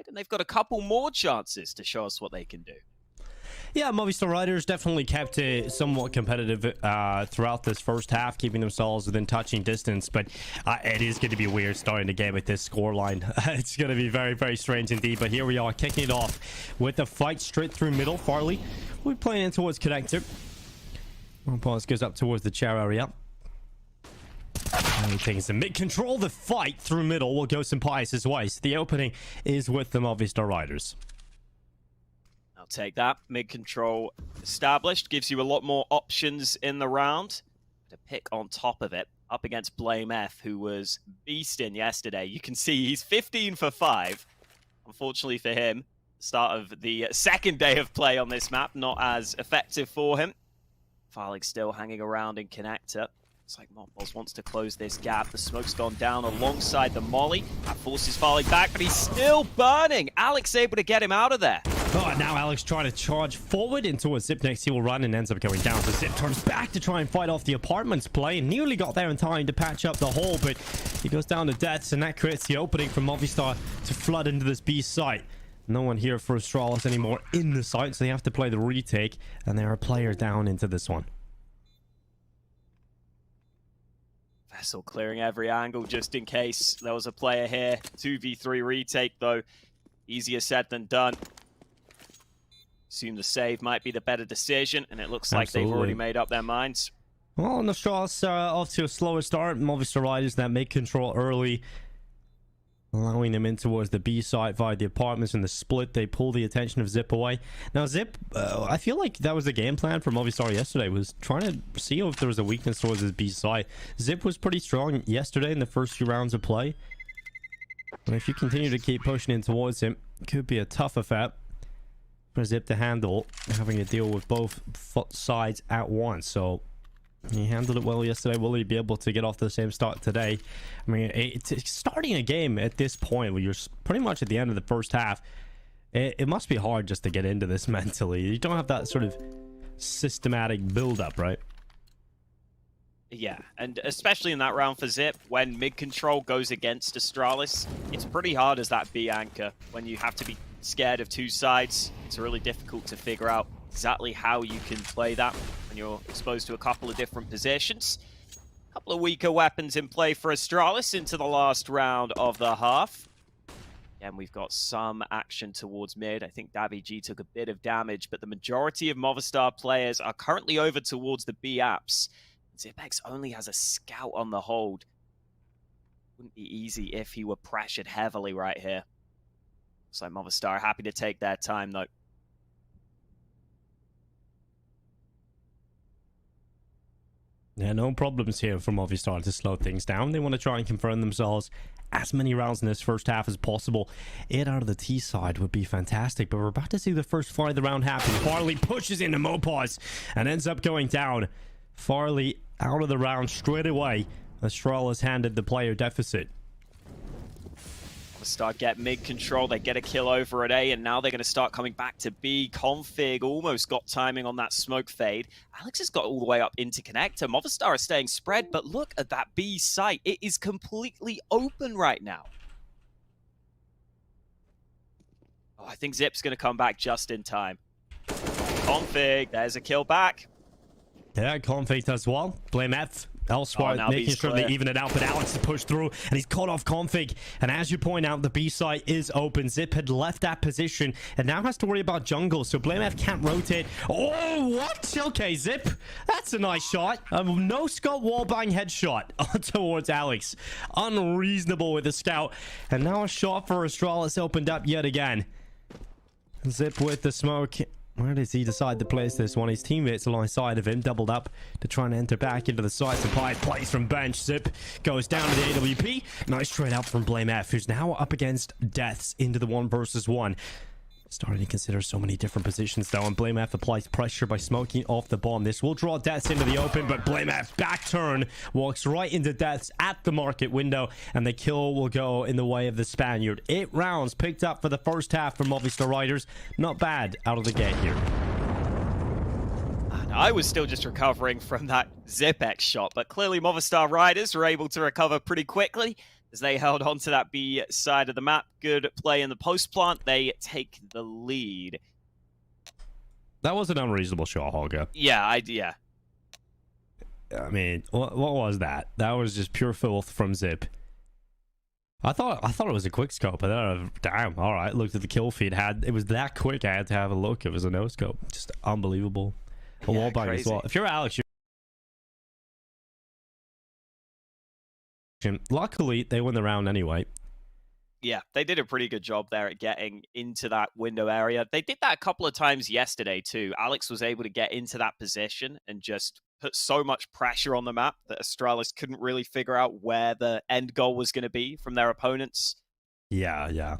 and they've got a couple more chances to show us what they can do. Yeah, Movistar Riders definitely kept it somewhat competitive throughout this first half, keeping themselves within touching distance. But it is going to be weird starting the game with this scoreline. It's going to be very, very strange indeed. But here we are, kicking it off with a fight straight through middle. Farley will be playing in towards connector. Overpass goes up towards the chair area. He takes the mid control. The fight through middle will go some Pius' way. So the opening is with the Movistar Riders. Take that. Mid control established. Gives you a lot more options in the round to pick on top of it. Up against BLUEJAYS, who was beasting yesterday. You can see he's 15 for 5. Unfortunately for him, start of the second day of play on this map, not as effective for him. Farley still hanging around in connector. Looks like Montbos wants to close this gap. The smoke's gone down alongside the molly. That forces Farley back, but he's still burning. Alex able to get him out of there. Oh, now Alex trying to charge forward into a Zip next. He will run and ends up going down. So Zip turns back to try and fight off the apartment's play and nearly got there in time to patch up the hole, but he goes down to deaths, and that creates the opening for Movistar to flood into this B site. No one here for Astralis anymore in the site, so they have to play the retake, and they are a player down into this one. Vessel clearing every angle just in case there was a player here. 2v3 retake though, easier said than done. Assume the save might be the better decision, and it looks like they've already made up their minds. Well, Astralis off to a slower start. Movistar Riders that make control early, allowing them in towards the B site via the apartments and the split. They pull the attention of Zip away. Now Zip, I feel like that was the game plan for Movistar yesterday, was trying to see if there was a weakness towards his B site. Zip was pretty strong yesterday in the first few rounds of play, but if you continue to keep pushing in towards him, it could be a tough affair for Zip to handle, having to deal with both sides at once. So he handled it well yesterday. Will he be able to get off to the same start today? I mean, it's starting a game at this point where you're pretty much at the end of the first half. It must be hard just to get into this mentally. You don't have that sort of systematic build-up, right? Yeah, and especially in that round for Zip, when mid-control goes against Astralis, it's pretty hard as that B anchor. When you have to be scared of two sides, it's really difficult to figure out exactly how you can play that when you're exposed to a couple of different positions. A couple of weaker weapons in play for Astralis into the last round of the half. And we've got some action towards mid. I think Davi G took a bit of damage, but the majority of Movistar players are currently over towards the B apps. Zipex only has a scout on the hold. Wouldn't be easy if he were pressured heavily right here. Looks like Movistar happy to take their time though. Yeah, no problems here for Movistar to slow things down. They want to try and confirm themselves as many rounds in this first half as possible. 8 out of the T side would be fantastic, but we're about to see the first fight of the round happen. Farley pushes into Mopaz and ends up going down. Farley out of the round straight away. Astralis handed the player deficit. Start get mid control, they get a kill over at A, and now they're going to start coming back to B. Config almost got timing on that smoke fade. Alex has got all the way up into connector. Movistar are staying spread, but look at that B site. It is completely open right now. Oh, I think Zip's going to come back just in time. Config, there's a kill back. Yeah, Config does well. BLUEJAYS elsewhere, making sure they even it out, but Alex to push through, and he's caught off Config. And as you point out, the B site is open. Zip had left that position and now has to worry about jungle, so BLUEJAYS can't rotate. Oh, what? Okay, Zip, that's a nice shot. No scope wallbang headshot towards Alex. Unreasonable with the scout. And now a shot for Astralis opened up yet again. Zip with the smoke. Where does he decide to place this one? His teammates alongside of him doubled up to try and enter back into the site. Supply plays from bench. Zip goes down to the AWP. Nice trade out from BLUEJAYS, who's now up against deaths into the 1 versus 1. Starting to consider so many different positions though, and BLUEJAYS applies pressure by smoking off the bomb. This will draw deaths into the open, but BLUEJAYS back turn walks right into deaths at the market window, and the kill will go in the way of the Spaniard. 8 rounds picked up for the first half for Movistar Riders. Not bad out of the gate here. I was still just recovering from that Zipex shot, but clearly Movistar Riders were able to recover pretty quickly. as they held on to that B side of the map. Good play in the post plant. They take the lead. That was an unreasonable shot, Holger. Yeah, I mean, what was that? That was just pure filth from Zip. I thought it was a quick scope, but then damn, all right. Looked at the kill feed. It was that quick. I had to have a look. It was a no scope. Just unbelievable. A wall bang as well. If you're Alex, luckily they won the round anyway. Yeah, they did a pretty good job there at getting into that window area. They did that a couple of times yesterday too. Alex was able to get into that position and just put so much pressure on the map that Astralis couldn't really figure out where the end goal was going to be from their opponents. Yeah.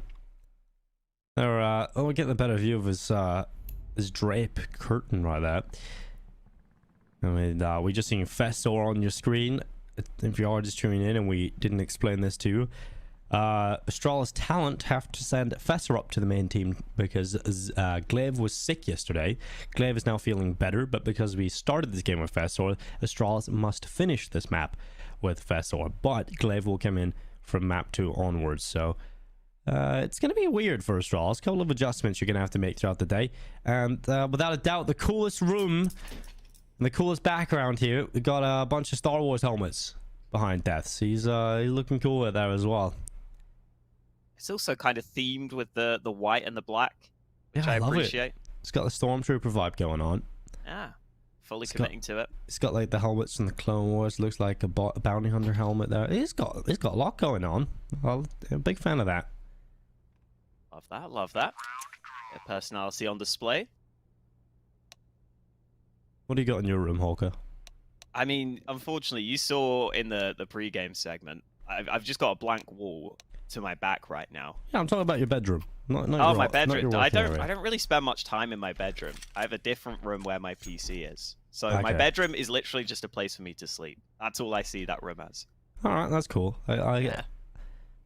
We'll get the better view of his drape curtain right there. I mean, we just seen FaZe on your screen. If you are just tuning in and we didn't explain this to you, Astralis talent have to send FaZe up to the main team because Glaive was sick yesterday. Glaive is now feeling better, but because we started this game with FaZe, Astralis must finish this map with FaZe, but Glaive will come in from map 2 onwards. So it's going to be weird for Astralis. A couple of adjustments you're going to have to make throughout the day, and without a doubt the coolest room and the coolest background here, we got a bunch of Star Wars helmets behind Deaths. He's looking cool with there as well. It's also kind of themed with the white and the black, which yeah, I love appreciate. It. It's got the Stormtrooper vibe going on. Yeah, fully committing to it. It's got like the helmets from the Clone Wars. Looks like a bounty hunter helmet there. It's got a lot going on. I'm a big fan of that. Love that. Their personality on display. What do you got in your room, Holker? I mean, unfortunately, you saw in the pre-game segment, I've just got a blank wall to my back right now. Yeah, I'm talking about your bedroom. Not my bedroom. I don't area. really spend much time in my bedroom. I have a different room where my PC is. So okay. My bedroom is literally just a place for me to sleep. That's all I see that room as. All right, that's cool. I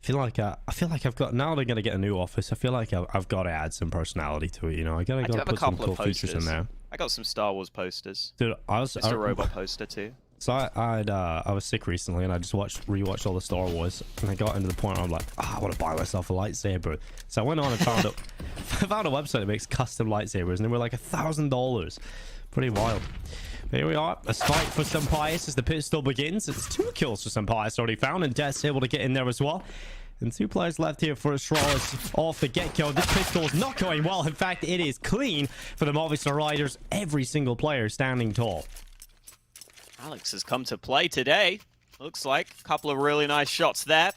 feel like I've got, now they're gonna get a new office. I feel like I've got to add some personality to it. You know, I gotta put some cool features in there. I got some Star Wars posters. Dude, just a robot poster too. So I was sick recently, and I just rewatched all the Star Wars, and I got into the point where I'm like, I want to buy myself a lightsaber. So I went on and found a website that makes custom lightsabers, and they were like $1,000. Pretty wild. But here we are, a fight for Sampaius as the pistol begins. It's 2 kills for Sampaius already found, and Death's able to get in there as well. And 2 players left here for Astralis off the get-go. This pistol is not going well. In fact, it is clean for the Movistar Riders. Every single player standing tall. Alex has come to play today. Looks like a couple of really nice shots there.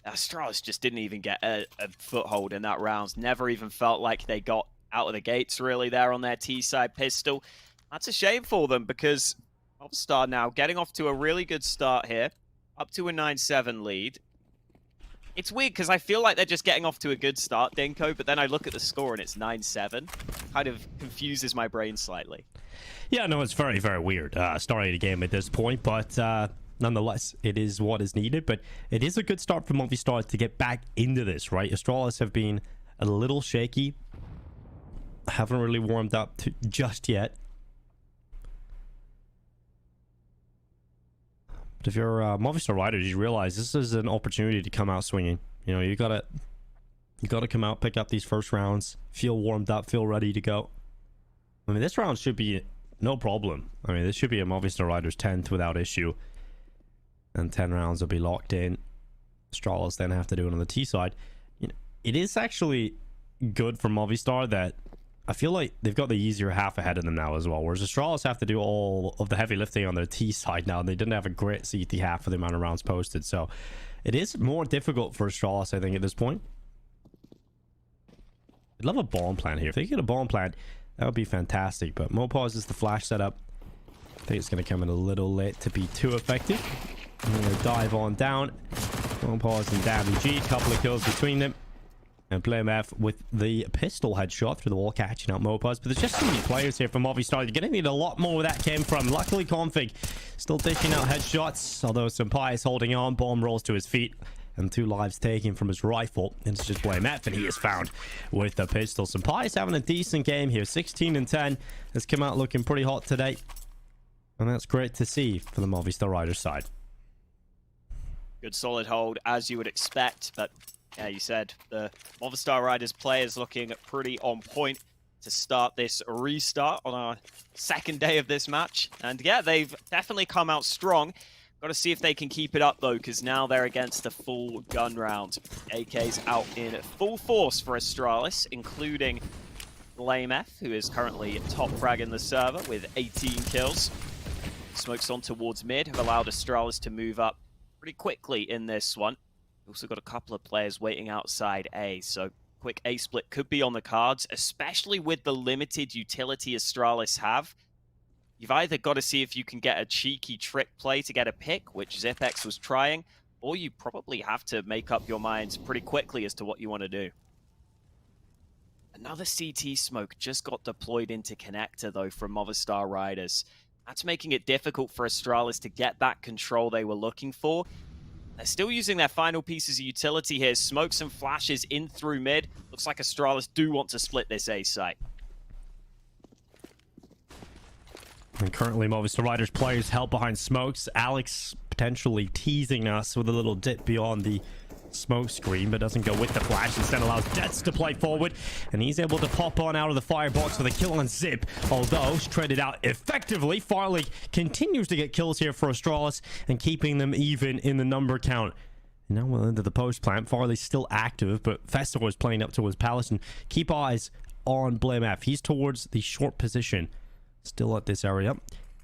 Astralis just didn't even get a foothold in that round. Never even felt like they got out of the gates really there on their T-side pistol. That's a shame for them because Movistar now getting off to a really good start here. Up to a 9-7 lead. It's weird because I feel like they're just getting off to a good start, Dinko, but then I look at the score and it's 9-7. Kind of confuses my brain slightly. Yeah, no, it's very, very weird starting the game at this point, but nonetheless, it is what is needed. But it is a good start for Movistar to get back into this, right? Astralis have been a little shaky. Haven't really warmed up just yet. But if you're Movistar Riders, you realize this is an opportunity to come out swinging. You know, you gotta come out, pick up these first rounds, feel warmed up, feel ready to go. I mean, this round should be no problem. I mean, this should be a Movistar Riders 10th without issue. And 10 rounds will be locked in. Astralis then have to do it on the T side. You know, it is actually good for Movistar that I feel like they've got the easier half ahead of them now as well. Whereas Astralis have to do all of the heavy lifting on their T side now. They didn't have a great CT half for the amount of rounds posted. So it is more difficult for Astralis, I think, at this point. I'd love a bomb plant here. If they get a bomb plant, that would be fantastic. But Mopaz is the flash setup. I think it's going to come in a little late to be too effective. I'm going to dive on down. Mopaz and WG, couple of kills between them. And BLUEJAYS with the pistol headshot through the wall, catching out Mopaz. But there's just so many players here from Movistar. You're going to need a lot more where that came from. Luckily, Config still dishing out headshots. Although Sampaius holding on. Bomb rolls to his feet. And 2 lives taken from his rifle. And it's just BLUEJAYS, and he is found with the pistol. Sampaius having a decent game here. 16-10. Has come out looking pretty hot today. And that's great to see for the Movistar Riders side. Good solid hold, as you would expect. But yeah, you said the Movistar Riders players looking pretty on point to start this restart on our second day of this match. And yeah, they've definitely come out strong. Got to see if they can keep it up, though, because now they're against the full gun round. AK's out in full force for Astralis, including BLUEJAYS, who is currently top frag in the server with 18 kills. Smokes on towards mid, have allowed Astralis to move up pretty quickly in this one. Also got a couple of players waiting outside A, so quick A split could be on the cards, especially with the limited utility Astralis have. You've either got to see if you can get a cheeky trick play to get a pick, which Zipex was trying, or you probably have to make up your minds pretty quickly as to what you want to do. Another CT smoke just got deployed into connector, though, from Movistar Riders. That's making it difficult for Astralis to get that control they were looking for. They're still using their final pieces of utility here. Smokes and flashes in through mid. Looks like Astralis do want to split this A site. And currently, Movistar Riders players held behind smokes. Alex potentially teasing us with a little dip beyond the smoke screen, but doesn't go with the flash. Instead allows Dets to play forward, and he's able to pop on out of the firebox with a kill on Zip. Although traded out effectively, Farley continues to get kills here for Astralis and keeping them even in the number count. And now we're into the post plant. Farley's still active, but Festo is playing up towards Palace, and keep eyes on BLUEJAYS. He's towards the short position. Still at this area.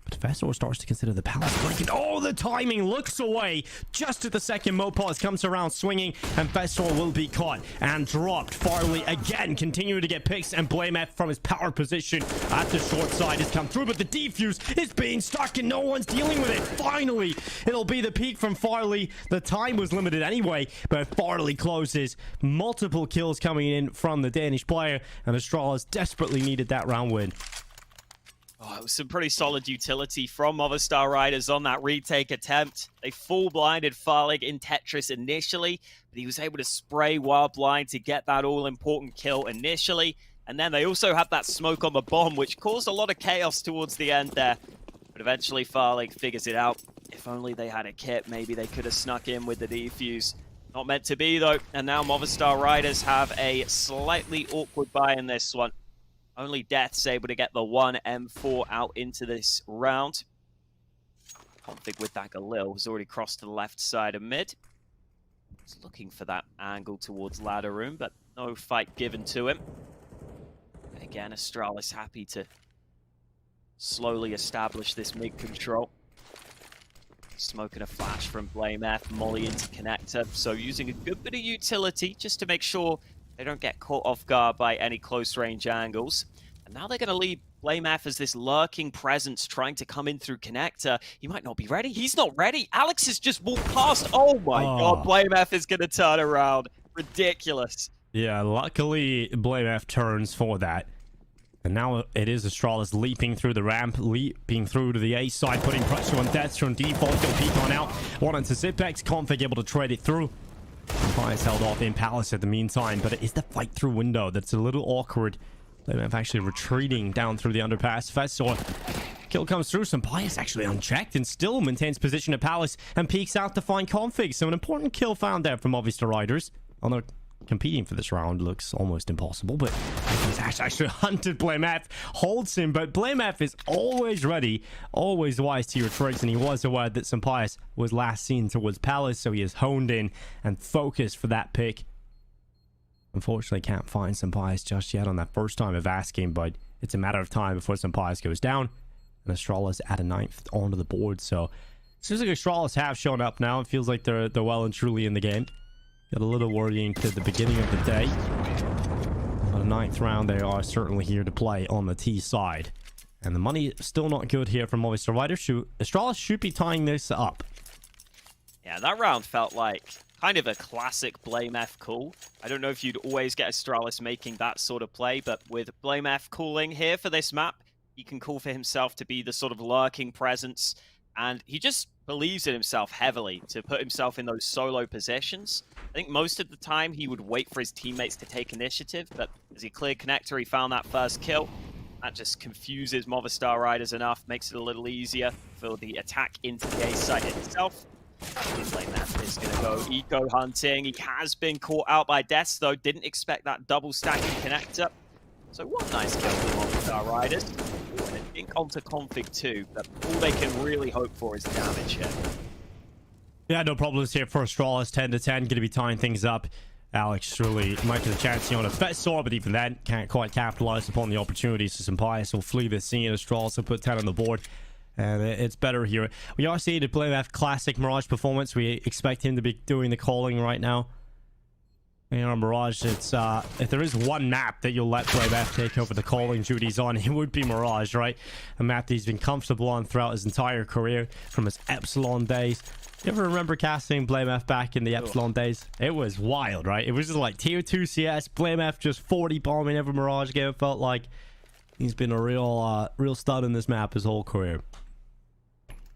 But Festo starts to consider the Palace breaking. Oh, the timing looks away just at the second. Mopaz comes around swinging, and Festo will be caught and dropped. Farley again continuing to get picks, and BLUEJAYS from his power position at the short side has come through, but the defuse is being stuck and no one's dealing with it. Finally, it'll be the peak from Farley. The time was limited anyway, but Farley closes. Multiple kills coming in from the Danish player, and Astralis desperately needed that round win. Oh, it was some pretty solid utility from Movistar Riders on that retake attempt. They full blinded Farlig in Tetris initially, but he was able to spray while blind to get that all-important kill initially. And then they also had that smoke on the bomb, which caused a lot of chaos towards the end there. But eventually Farlig figures it out. If only they had a kit, maybe they could have snuck in with the defuse. Not meant to be, though. And now Movistar Riders have a slightly awkward buy in this one. Only Death's able to get the one M4 out into this round. Config with that Galil has already crossed to the left side of mid. He's looking for that angle towards ladder room, but no fight given to him. And again, Astralis happy to slowly establish this mid control. Smoking a flash from BLUEJAYS, molly into connector. So using a good bit of utility just to make sure they don't get caught off guard by any close range angles. And now they're going to leave BLUEJAYS as this lurking presence trying to come in through connector. He might not be ready. He's not ready. Alex has just walked past. Oh my god, BLUEJAYS is going to turn around. Ridiculous. Yeah, luckily BLUEJAYS turns for that. And now it is Astralis leaping through the ramp, leaping through to the A side, putting pressure on Deaths from default. Go peek on out. One onto Zipex. Config able to trade it through. Fires held off in Palace at the meantime, but it is the fight through window that's a little awkward. BLUEJAYS actually retreating down through the underpass. Festor kill comes through. Sampaio actually unchecked and still maintains position at Palace and peeks out to find Config. So an important kill found there from Movistar Riders. Although competing for this round looks almost impossible, but he's actually hunted BLUEJAYS, holds him, but BLUEJAYS is always ready, always wise to your tricks, and he was aware that Sampaio was last seen towards Palace, so he is honed in and focused for that pick. Unfortunately, can't find Sampaio just yet on that first time of asking, but it's a matter of time before Sampaio goes down, and Astralis at a 9th onto the board. So it seems like Astralis have shown up now. It feels like they're well and truly in the game. Got a little worrying to the beginning of the day. On the 9th round, they are certainly here to play on the T side. And the money is still not good here from Movistar Riders. Astralis should be tying this up. Yeah, that round felt like kind of a classic BLUEJAYS call. I don't know if you'd always get Astralis making that sort of play, but with BLUEJAYS calling here for this map, he can call for himself to be the sort of lurking presence. And he just believes in himself heavily to put himself in those solo positions. I think most of the time he would wait for his teammates to take initiative, but as he cleared connector, he found that first kill. That just confuses Movistar Riders enough, makes it a little easier for the attack into the A site itself. BlameF is going to go eco hunting. He has been caught out by Deaths, though. Didn't expect that double stacking connector. So one nice kill for Movistar Riders. And I think onto Config too, but all they can really hope for is damage here. Yeah, no problems here for Astralis. 10 to 10, going to be tying things up. Alex really might get a chance here on a FaZe, but even then, can't quite capitalize upon the opportunities. So Bias will flee the scene. Astralis will put 10 on the board. And it's better here. We are seeing the BlameF classic Mirage performance. We expect him to be doing the calling right now. You know, Mirage, it's if there is one map that you'll let BlameF take over the calling duties on, it would be Mirage, right? A map that he's been comfortable on throughout his entire career, from his Epsilon days. You ever remember casting BlameF back in the Epsilon days? It was wild, right? It was just like tier 2 CS, BlameF just 40 bombing every Mirage game. It felt like he's been a real stud in this map his whole career.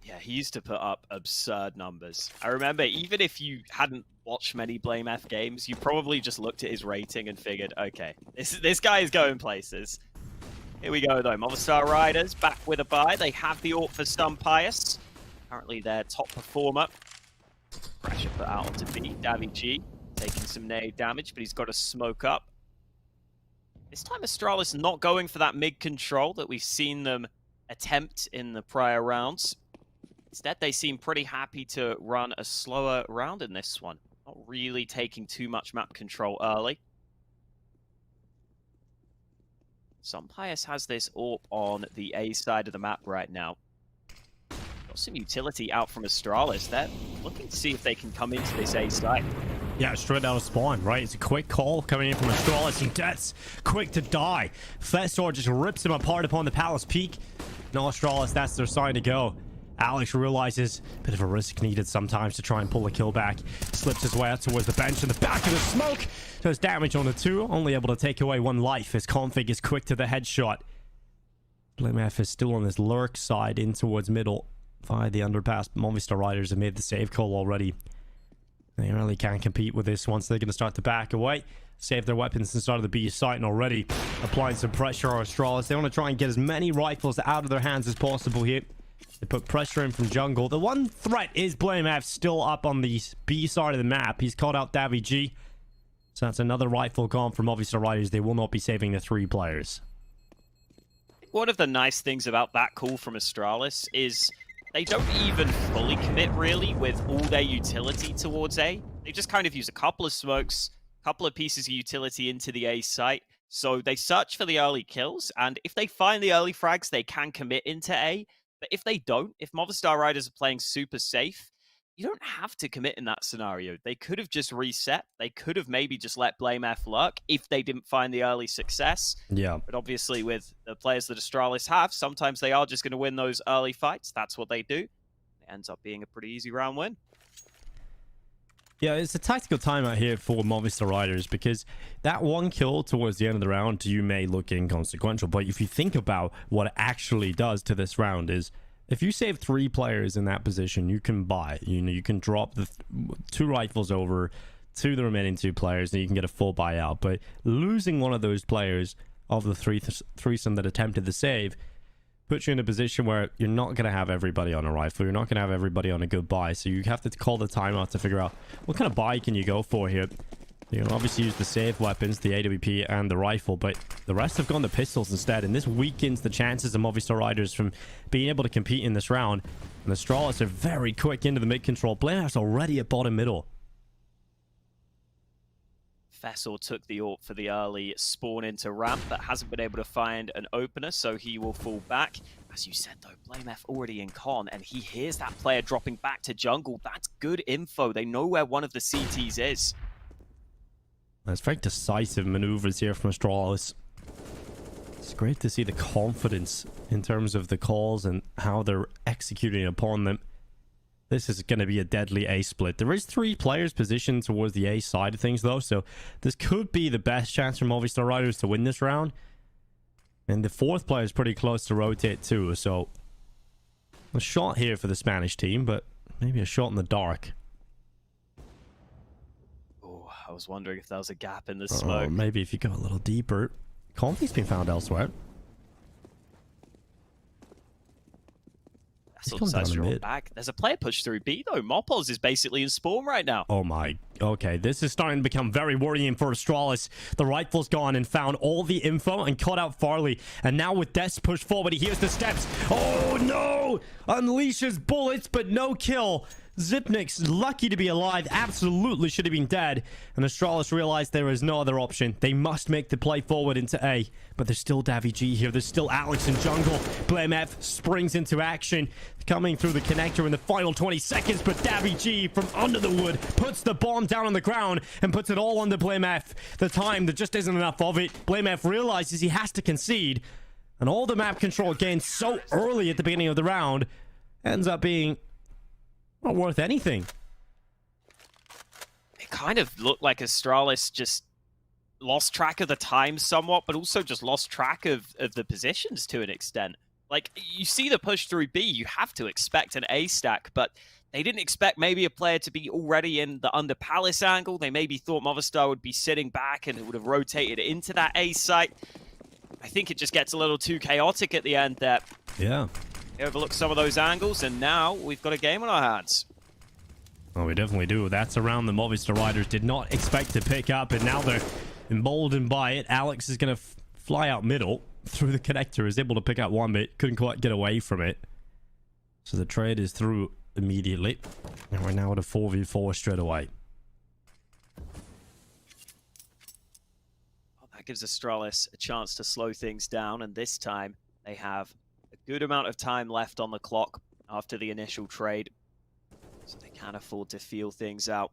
Yeah, he used to put up absurd numbers. I remember, even if you hadn't watched many BlameF games, you probably just looked at his rating and figured, okay, this guy is going places. Here we go, though. Movistar Riders back with a buy. They have the AWP for Pius. Currently their top performer. Pressure put out onto B. Davy G taking some nade damage, but he's got to smoke up. This time Astralis not going for that mid control that we've seen them attempt in the prior rounds. Instead, they seem pretty happy to run a slower round in this one. Not really taking too much map control early. Pius has this AWP on the A side of the map right now. Got some utility out from Astralis. They're looking to see if they can come into this A side. Yeah, straight out of spawn, right? It's a quick call coming in from Astralis, and Death's quick to die. FaZe just rips him apart upon the Palace Peak. No, Astralis, that's their sign to go. Alex realizes a bit of a risk needed sometimes to try and pull a kill back. Slips his way out towards the bench in the back of the smoke. Does damage on the 2, only able to take away 1 life as Config is quick to the headshot. BlameF is still on this lurk side in towards middle via the underpass. Movistar Riders have made the save call already. They really can't compete with this once they're going to start to back away. Save their weapons inside of the B site and already applying some pressure on Astralis. They want to try and get as many rifles out of their hands as possible here. They put pressure in from jungle. The one threat is BlameF still up on the B side of the map. He's caught out Davy G. So that's another rifle gone from Movistar Riders. They will not be saving the 3 players. One of the nice things about that call from Astralis is they don't even fully commit, really, with all their utility towards A. They just kind of use a couple of smokes, a couple of pieces of utility into the A site. So they search for the early kills, and if they find the early frags, they can commit into A. But if they don't, if Movistar Riders are playing super safe, you don't have to commit in that scenario. They could have just reset. They could have maybe just let BlameF lurk if they didn't find the early success. Yeah. But obviously with the players that Astralis have, sometimes they are just going to win those early fights. That's what they do. It ends up being a pretty easy round win. Yeah, it's a tactical timeout here for Movistar Riders because that 1 kill towards the end of the round to you may look inconsequential, but if you think about what it actually does to this round is if you save 3 players in that position, you can buy. You can drop the 2 rifles over to the remaining 2 players, and you can get a full buyout. But losing one of those players of the threesome that attempted the save puts you in a position where you're not going to have everybody on a rifle. You're not going to have everybody on a good buy. So you have to call the timeout to figure out what kind of buy can you go for here. You can obviously use the save weapons, the AWP and the rifle, but the rest have gone to pistols instead. And this weakens the chances of Movistar Riders from being able to compete in this round. And the Astralis are very quick into the mid control. BlameF's already at bottom middle. FaZe took the AWP for the early spawn into ramp, but hasn't been able to find an opener, so he will fall back. As you said, though, BlameF already in con, and he hears that player dropping back to jungle. That's good info. They know where one of the CTs is. That's very decisive maneuvers here from Astralis. It's great to see the confidence in terms of the calls and how they're executing upon them. This is going to be a deadly A split. There is 3 players positioned towards the A side of things, though, so this could be the best chance for Movistar Riders to win this round. And the 4th player is pretty close to rotate, too, so a shot here for the Spanish team, but maybe a shot in the dark. Oh, I was wondering if there was a gap in the smoke. Maybe if you go a little deeper. Config's been found elsewhere. Vessel decides to draw back. There's a player push through B, though. Mopoz is basically in spawn right now. Oh, my. Okay, this is starting to become very worrying for Astralis. The rifle's gone and found all the info and caught out Farley. And now with Death's push forward, he hears the steps. Oh, no! Unleashes bullets, but no kill. Zipnik's lucky to be alive, absolutely should have been dead, and Astralis realized there is no other option. They must make the play forward into A, but there's still daviG here, there's still Alex in jungle. BLUEJAYS springs into action, coming through the connector in the final 20 seconds, but daviG from under the wood puts the bomb down on the ground and puts it all on the BLUEJAYS. The time, there just isn't enough of it. BLUEJAYS realizes he has to concede, and all the map control gained so early at the beginning of the round ends up being not worth anything. It kind of looked like Astralis just lost track of the time somewhat, but also just lost track of the positions to an extent. Like, you see the push through B, you have to expect an A stack, but they didn't expect maybe a player to be already in the under Palace angle. They maybe thought Movistar would be sitting back and it would have rotated into that A site. I think it just gets a little too chaotic at the end there. Yeah. Overlook some of those angles, and now we've got a game on our hands. Oh, we definitely do. That's a round the Movistar Riders did not expect to pick up, and now they're emboldened by it. Alex is going to fly out middle through the connector, is able to pick up one bit, couldn't quite get away from it. So the trade is through immediately, and we're now at a 4v4 straight away. Well, that gives Astralis a chance to slow things down, and this time they have a good amount of time left on the clock after the initial trade, so they can afford to feel things out.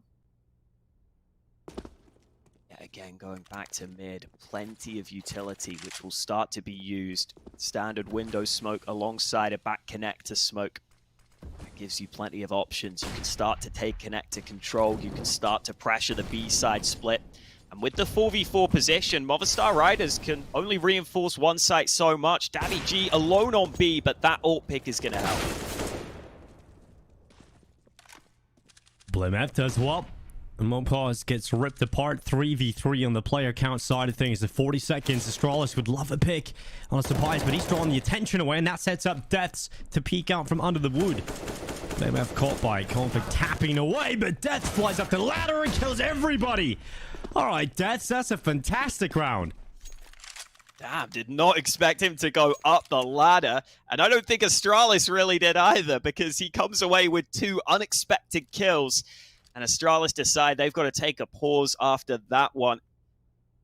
Yet again, going back to mid, plenty of utility which will start to be used. Standard window smoke alongside a back connector smoke. That gives you plenty of options. You can start to take connector control, you can start to pressure the B side split. And with the 4v4 position, Movistar Riders can only reinforce one site so much. daviG alone on B, but that ult pick is going to help. BLUEJAYS does well. And Mopoz gets ripped apart. 3v3 on the player count side of things. At 40 seconds, Astralis would love a pick on a surprise, but he's drawing the attention away, and that sets up Deaths to peek out from under the wood. BLUEJAYS caught by kconfig tapping away, but Deaths flies up the ladder and kills everybody. All right, Deaths, that's a fantastic round. Damn, did not expect him to go up the ladder. And I don't think Astralis really did either, because he comes away with 2 unexpected kills. And Astralis decide they've got to take a pause after that one.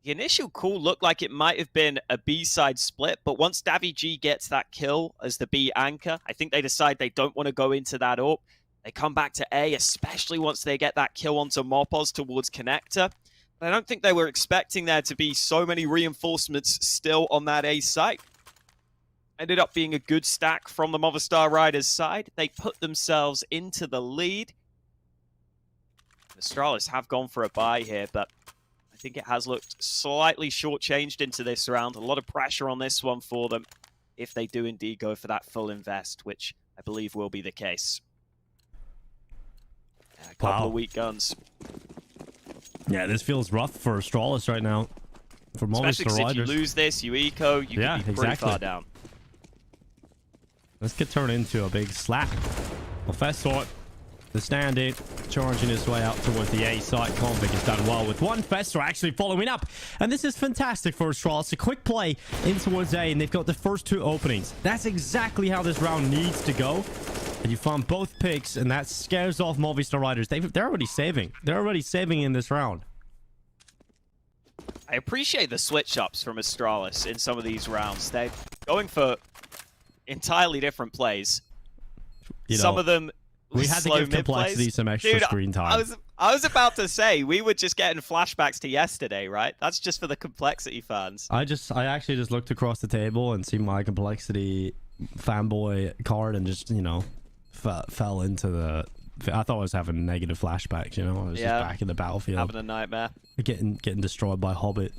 The initial call looked like it might have been a B-side split, but once daviG gets that kill as the B anchor, I think they decide they don't want to go into that up. They come back to A, especially once they get that kill onto Mopoz towards connector. I don't think they were expecting there to be so many reinforcements still on that A site. Ended up being a good stack from the Movistar Riders side. They put themselves into the lead. Astralis have gone for a buy here, but I think it has looked slightly shortchanged into this round. A lot of pressure on this one for them if they do indeed go for that full invest, which I believe will be the case. Yeah, a couple of weak guns. Yeah, this feels rough for Astralis right now. For especially because if you lose this, you eco, you can be pretty far down. This could turn into a big slap. Well, Fesort, the stand-in, charging his way out towards the A site. kconfig has done well with one. Festor actually following up. And this is fantastic for Astralis. A quick play in towards A, and they've got the first 2 openings. That's exactly how this round needs to go. And you found both picks, and that scares off Movistar Riders. They're already saving. They're already saving in this round. I appreciate the switch-ups from Astralis in some of these rounds. They're going for entirely different plays. You know, some of them we had to give Complexity some extra screen time. I was about to say, we were just getting flashbacks to yesterday, right? That's just for the Complexity fans. I actually just looked across the table and see my Complexity fanboy card and just, you know, fell into the... I thought I was having negative flashbacks, you know? I was just back in the battlefield. Having a nightmare. Getting destroyed by Hobbit.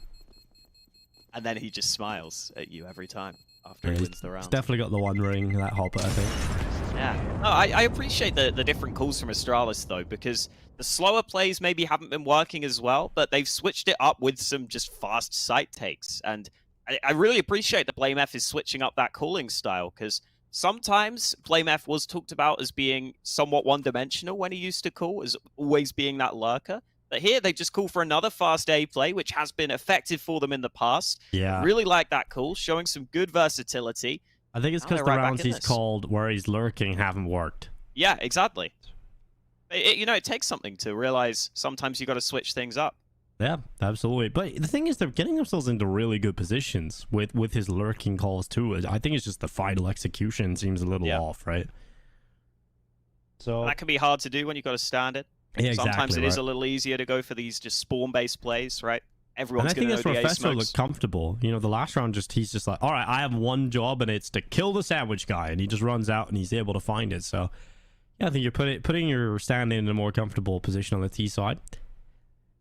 And then he just smiles at you every time after he wins the round. He's definitely got the one ring, that Hobbit, I think. Yeah. No, I appreciate the different calls from Astralis, though, because the slower plays maybe haven't been working as well, but they've switched it up with some just fast site takes. And I really appreciate that BLUEJAYS is switching up that calling style, because sometimes BLUEJAYS was talked about as being somewhat one-dimensional when he used to call, as always being that lurker. But here, they just call for another fast A play, which has been effective for them in the past. Yeah. Really like that call, showing some good versatility. I think it's because the rounds he's called where he's lurking haven't worked. Yeah, exactly. It takes something to realize sometimes you got to switch things up. Yeah, absolutely. But the thing is, they're getting themselves into really good positions with his lurking calls too. I think it's just the final execution seems a little off, right? So that can be hard to do when you've got to stand it. Yeah, exactly, sometimes it is a little easier to go for these just spawn-based plays, right? Everyone's going to know the ace Professor smokes. looked comfortable. You know, the last round, he's just like, all right, I have one job, and it's to kill the sandwich guy, and he just runs out, and he's able to find it. So, yeah, I think you're putting your standing in a more comfortable position on the T side.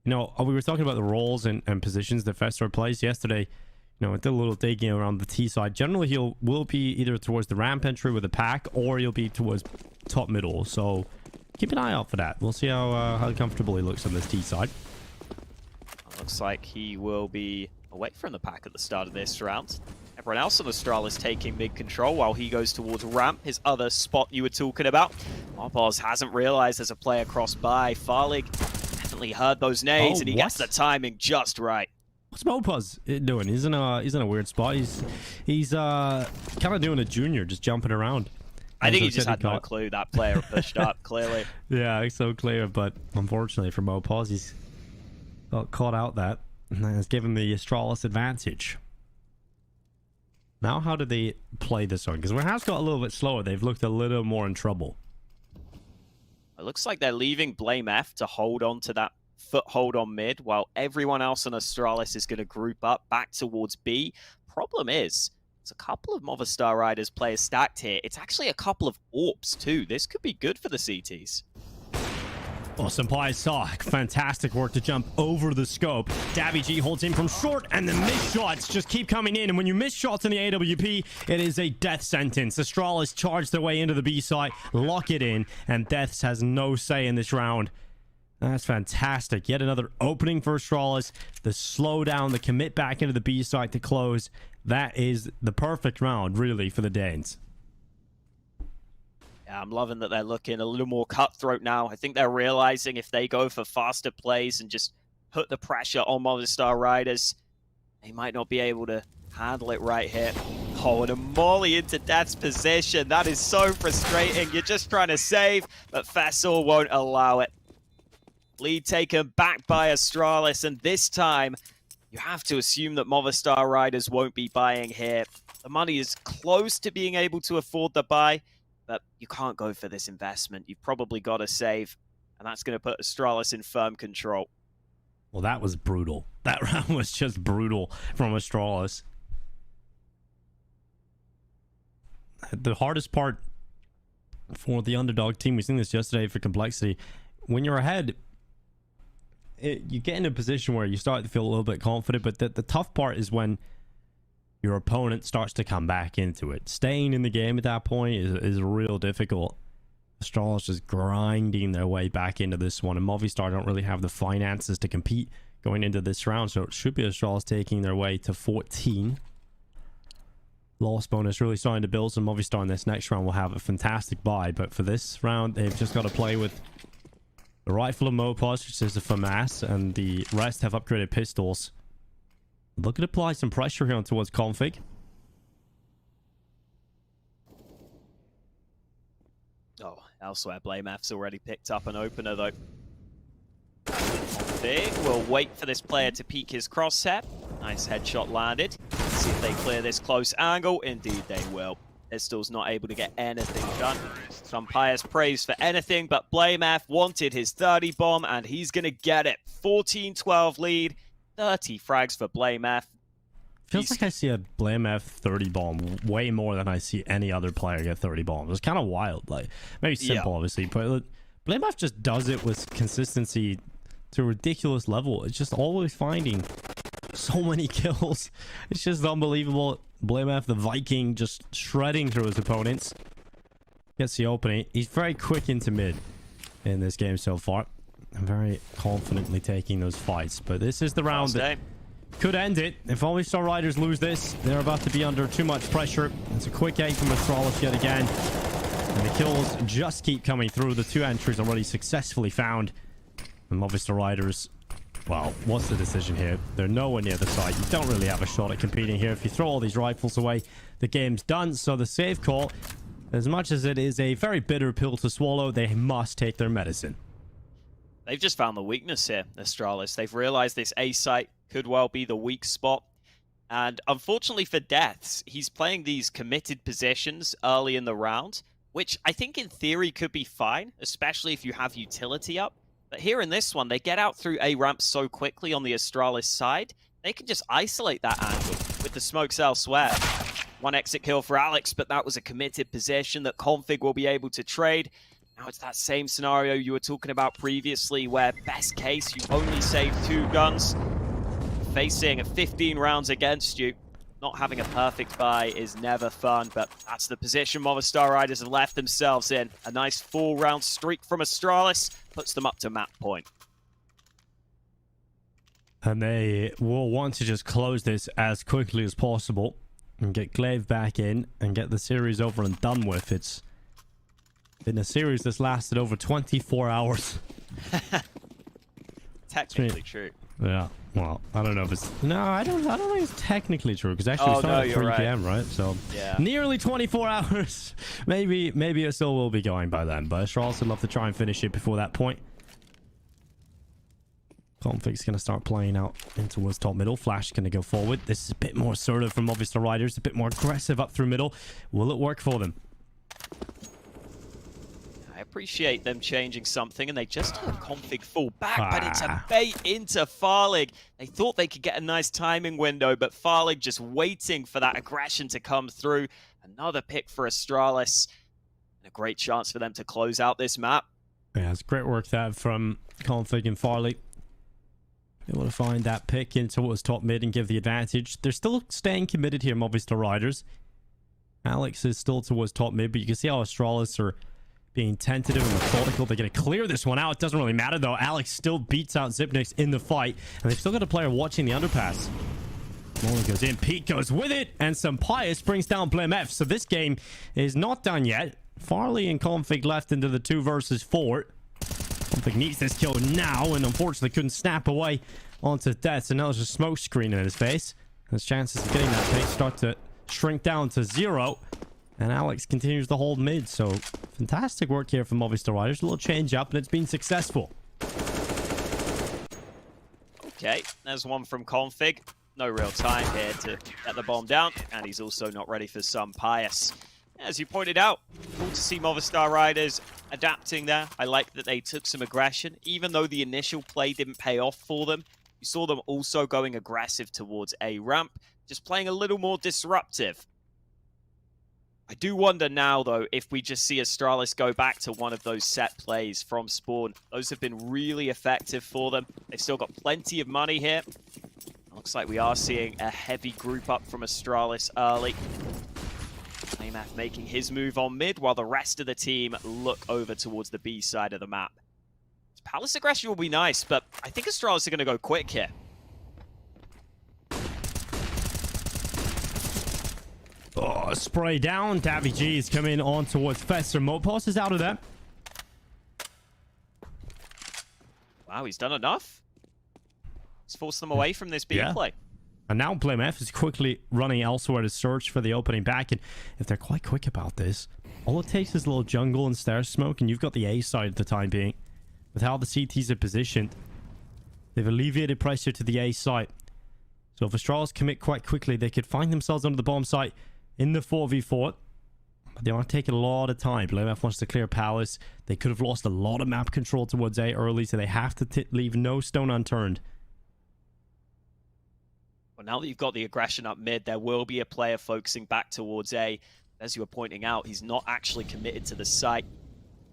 You know, we were talking about the roles and positions that Fester plays yesterday. You know, I did a little digging around the T side. Generally, will be either towards the ramp entry with a pack, or he'll be towards top middle. So keep an eye out for that. We'll see how comfortable he looks on this T side. Looks like he will be away from the pack at the start of this round. Everyone else on Astralis taking mid control while he goes towards ramp, his other spot you were talking about. Mopoz hasn't realized there's a player cross by. Farlig definitely heard those nades, and he gets the timing just right. What's Mopoz doing? He's in a weird spot. He's kind of doing a junior, just jumping around. I think he just had no clue that player pushed up, clearly. Yeah, it's so clear, but unfortunately for Mopoz, he's got caught out that, and that has given the Astralis advantage. Now, how do they play this one? Because when it has got a little bit slower, they've looked a little more in trouble. It looks like they're leaving BLUEJAYS to hold on to that foothold on mid, while everyone else on Astralis is going to group up back towards B. Problem is, there's a couple of Movistar Riders players stacked here. It's actually a couple of AWPs too. This could be good for the CTs. Awesome play, saw fantastic work to jump over the scope. daviG holds him from short, and the missed shots just keep coming in. And when you miss shots in the AWP, it is a death sentence. Astralis charge their way into the B site, lock it in, and Deaths has no say in this round. That's fantastic. Yet another opening for Astralis. The slowdown, the commit back into the B site to close. That is the perfect round, really, for the Danes. Yeah, I'm loving that they're looking a little more cutthroat now. I think they're realizing if they go for faster plays and just put the pressure on Movistar Riders, they might not be able to handle it right here. Oh, and a molly into Death's position. That is so frustrating. You're just trying to save, but Faisal won't allow it. Lead taken back by Astralis, and this time, you have to assume that Movistar Riders won't be buying here. The money is close to being able to afford the buy, but you can't go for this investment. You've probably got to save, and that's going to put Astralis in firm control. Well, that was brutal. That round was just brutal from Astralis. The hardest part for the underdog team, we've seen this yesterday for Complexity, when you're ahead, you get in a position where you start to feel a little bit confident, but the tough part is when your opponent starts to come back into it. Staying in the game at that point is real difficult. Astralis is grinding their way back into this one, and Movistar don't really have the finances to compete going into this round, so it should be Astralis taking their way to 14. Loss bonus really starting to build, so Movistar in this next round will have a fantastic buy, but for this round, they've just got to play with the rifle of Mopoz, which is the FAMAS, and the rest have upgraded pistols. Look at apply some pressure here on towards Config. Oh, elsewhere, BLUEJAYS already picked up an opener, though. Config will wait for this player to peek his crosshair. Nice headshot landed. Let's see if they clear this close angle. Indeed, they will. Pistol's not able to get anything done. Some pious praise for anything, but BLUEJAYS wanted his 30 bomb, and he's going to get it. 14-12 lead. 30 frags for BLUEJAYS. Feels like I see a BLUEJAYS 30 bomb way more than I see any other player get 30 bombs. It's kind of wild. Like, maybe simple, obviously, but BLUEJAYS just does it with consistency to a ridiculous level. It's just always finding so many kills. It's just unbelievable. BLUEJAYS, the Viking, just shredding through his opponents. Gets the opening. He's very quick into mid in this game so far. I'm very confidently taking those fights, but this is the round that could end it. If Movistar Riders lose this, they're about to be under too much pressure. It's a quick A from Astralis yet again. And the kills just keep coming through. The 2 entries already successfully found. And Movistar Riders, well, what's the decision here? They're nowhere near the site. You don't really have a shot at competing here. If you throw all these rifles away, the game's done. So the safe call, as much as it is a very bitter pill to swallow, they must take their medicine. They've just found the weakness here, Astralis. They've realized this A site could well be the weak spot. And unfortunately for Deaths, he's playing these committed positions early in the round, which I think in theory could be fine, especially if you have utility up. But here in this one, they get out through A ramp so quickly on the Astralis side, they can just isolate that angle with the smokes elsewhere. 1 exit kill for Alex, but that was a committed position that Config will be able to trade. Now it's that same scenario you were talking about previously, where best case, you only save 2 guns. Facing 15 rounds against you, not having a perfect buy is never fun, but that's the position Movistar Riders have left themselves in. A nice 4-round streak from Astralis puts them up to map point. And they will want to just close this as quickly as possible and get Glaive back in and get the series over and done with. It's been a series that's lasted over 24 hours. Technically true. Yeah. Well, I don't know if it's... No, I don't think it's technically true, because actually it started at 3 p.m., right? So, yeah. Nearly 24 hours. Maybe it still will be going by then, but Astralis would love to try and finish it before that point. Config's going to start playing out in towards top middle. Flash going to go forward. This is a bit more assertive from Movistar Riders, a bit more aggressive up through middle. Will it work for them? I appreciate them changing something, and they just had Config fall back, but it's a bait into Farlig. They thought they could get a nice timing window, but Farlig just waiting for that aggression to come through. Another pick for Astralis, and a great chance for them to close out this map. Yeah, it's great work that from Config and Farlig. Able to find that pick in towards top mid and give the advantage. They're still staying committed here, Movistar Riders. Alex is still towards top mid, but you can see how Astralis are being tentative and methodical. They're going to clear this one out. It doesn't really matter, though. Alex still beats out Xyp9x in the fight, and they've still got a player watching the underpass. Molly goes in. Pete goes with it, and some Pius brings down BLUEJAYS. So this game is not done yet. Farley and Config left into the 2 versus 4. Config needs this kill now, and unfortunately couldn't snap away onto death. So now there's a smoke screen in his face. His chances of getting that pick start to shrink down to 0. And Alex continues to hold mid, so fantastic work here from Movistar Riders. A little change up, and it's been successful. Okay, there's one from Config. No real time here to get the bomb down, and he's also not ready for some Pius. As you pointed out, cool to see Movistar Riders adapting there. I like that they took some aggression, even though the initial play didn't pay off for them. You saw them also going aggressive towards A ramp, just playing a little more disruptive. I do wonder now, though, if we just see Astralis go back to one of those set plays from Spawn. Those have been really effective for them. They've still got plenty of money here. Looks like we are seeing a heavy group up from Astralis early. Amath making his move on mid, while the rest of the team look over towards the B side of the map. Palace aggression will be nice, but I think Astralis are going to go quick here. Oh, spray down. Davy G is coming on towards Fester. Mopos is out of there. Wow, he's done enough. He's forced them away from this B play. And now BLUEJAYS is quickly running elsewhere to search for the opening back. And if they're quite quick about this, all it takes is a little jungle and stair smoke, and you've got the A side at the time being. With how the CTs are positioned, they've alleviated pressure to the A site. So if Astralis commit quite quickly, they could find themselves under the bomb site in the 4v4. But they are taking a lot of time. BLUEJAYS wants to clear Palace. They could have lost a lot of map control towards A early, so they have to leave no stone unturned. Well, now that you've got the aggression up mid, there will be a player focusing back towards A. As you were pointing out, he's not actually committed to the site.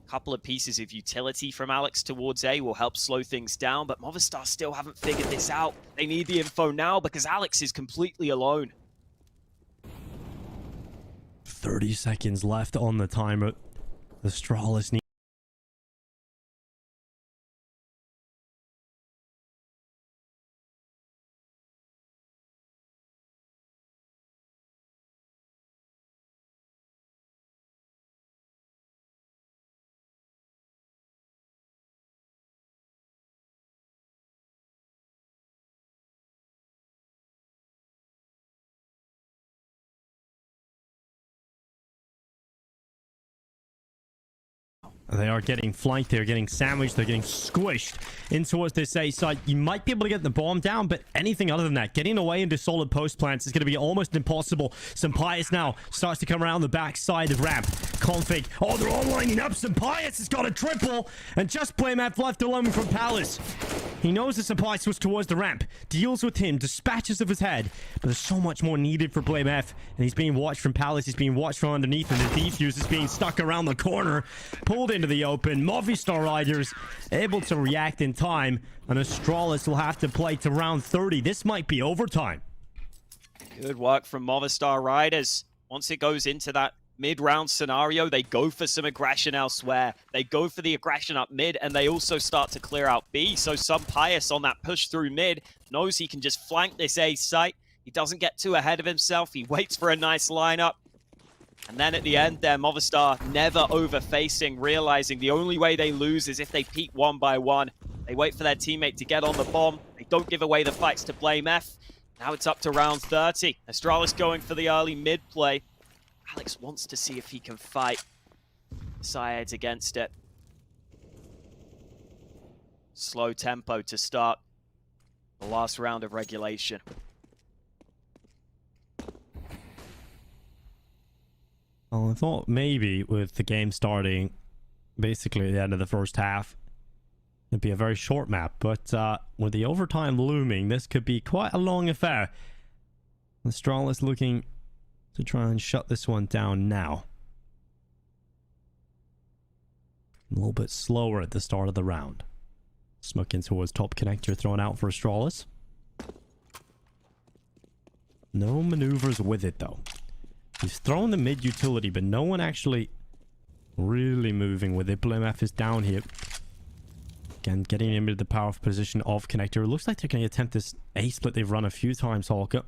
A couple of pieces of utility from Alex towards A will help slow things down, but Movistar still haven't figured this out. They need the info now because Alex is completely alone. 30 seconds left on the timer. Astralis needs They are getting flanked. They're getting sandwiched. They're getting squished in towards this A side. You might be able to get the bomb down, but anything other than that, getting away into solid post plants is going to be almost impossible. Sampaius now starts to come around the back side of ramp. Config. Oh, they're all lining up. Sampaius has got a triple. And just BLUEJAYS left alone from Palace. He knows that Sampaius was towards the ramp. Deals with him. Dispatches of his head. But there's so much more needed for BLUEJAYS. And he's being watched from Palace. He's being watched from underneath. And the defuse is being stuck around the corner. Pulled into the open. Movistar Riders able to react in time, and Astralis will have to play to round 30. This might be overtime. Good work from Movistar Riders. Once it goes into that mid-round scenario, they go for some aggression elsewhere. They go for the aggression up mid, and they also start to clear out B. So Sampaius on that push through mid knows he can just flank this A site. He doesn't get too ahead of himself. He waits for a nice lineup. And then at the end there, Movistar never over-facing, realizing the only way they lose is if they peek one by one. They wait for their teammate to get on the bomb. They don't give away the fights to BLUEJAYS. Now it's up to round 30. Astralis going for the early mid play. Alex wants to see if he can fight Syeds against it. Slow tempo to start the last round of regulation. Well, I thought maybe with the game starting basically at the end of the first half, it'd be a very short map, but with the overtime looming, this could be quite a long affair. Astralis looking to try and shut this one down now. A little bit slower at the start of the round. Smoke in towards top connector thrown out for Astralis. No maneuvers with it though. He's thrown the mid utility, but no one actually really moving with it. BLUEJAYS is down here. Again, getting into the powerful position of connector. It looks like they're going to attempt this A split they've run a few times, Hawker.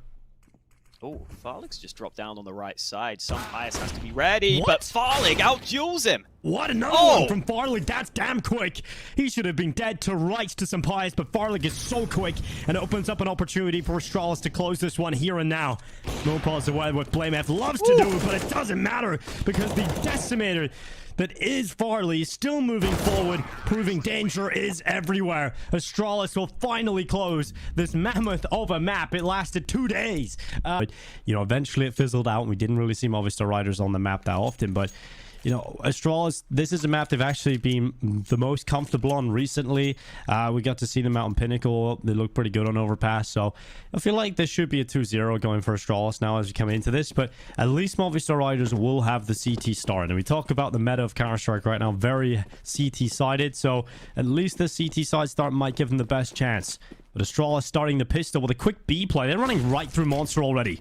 Oh, Farlig's just dropped down on the right side. Sampaius has to be ready, What? but Farlig out-duels him. What? Another one from Farlig. That's damn quick. He should have been dead to rights to Sampaius, but Farlig is so quick and opens up an opportunity for Astralis to close this one here and now. No pause away what BLUEJAYS loves to do, but it doesn't matter because the decimator that is Farley is still moving forward, proving danger is everywhere. Astralis will finally close this mammoth of a map. It lasted 2 days. But, you know, eventually it fizzled out and we didn't really see Movistar Riders on the map that often, but you know, Astralis, this is a map they've actually been the most comfortable on recently. We got to see them out on Pinnacle. They look pretty good on Overpass. So I feel like this should be a 2-0 going for Astralis now as we come into this. But at least Movistar Riders will have the CT start. And we talk about the meta of Counter-Strike right now, very CT-sided. So at least the CT side start might give them the best chance. But Astralis starting the pistol with a quick B play. They're running right through Monster already.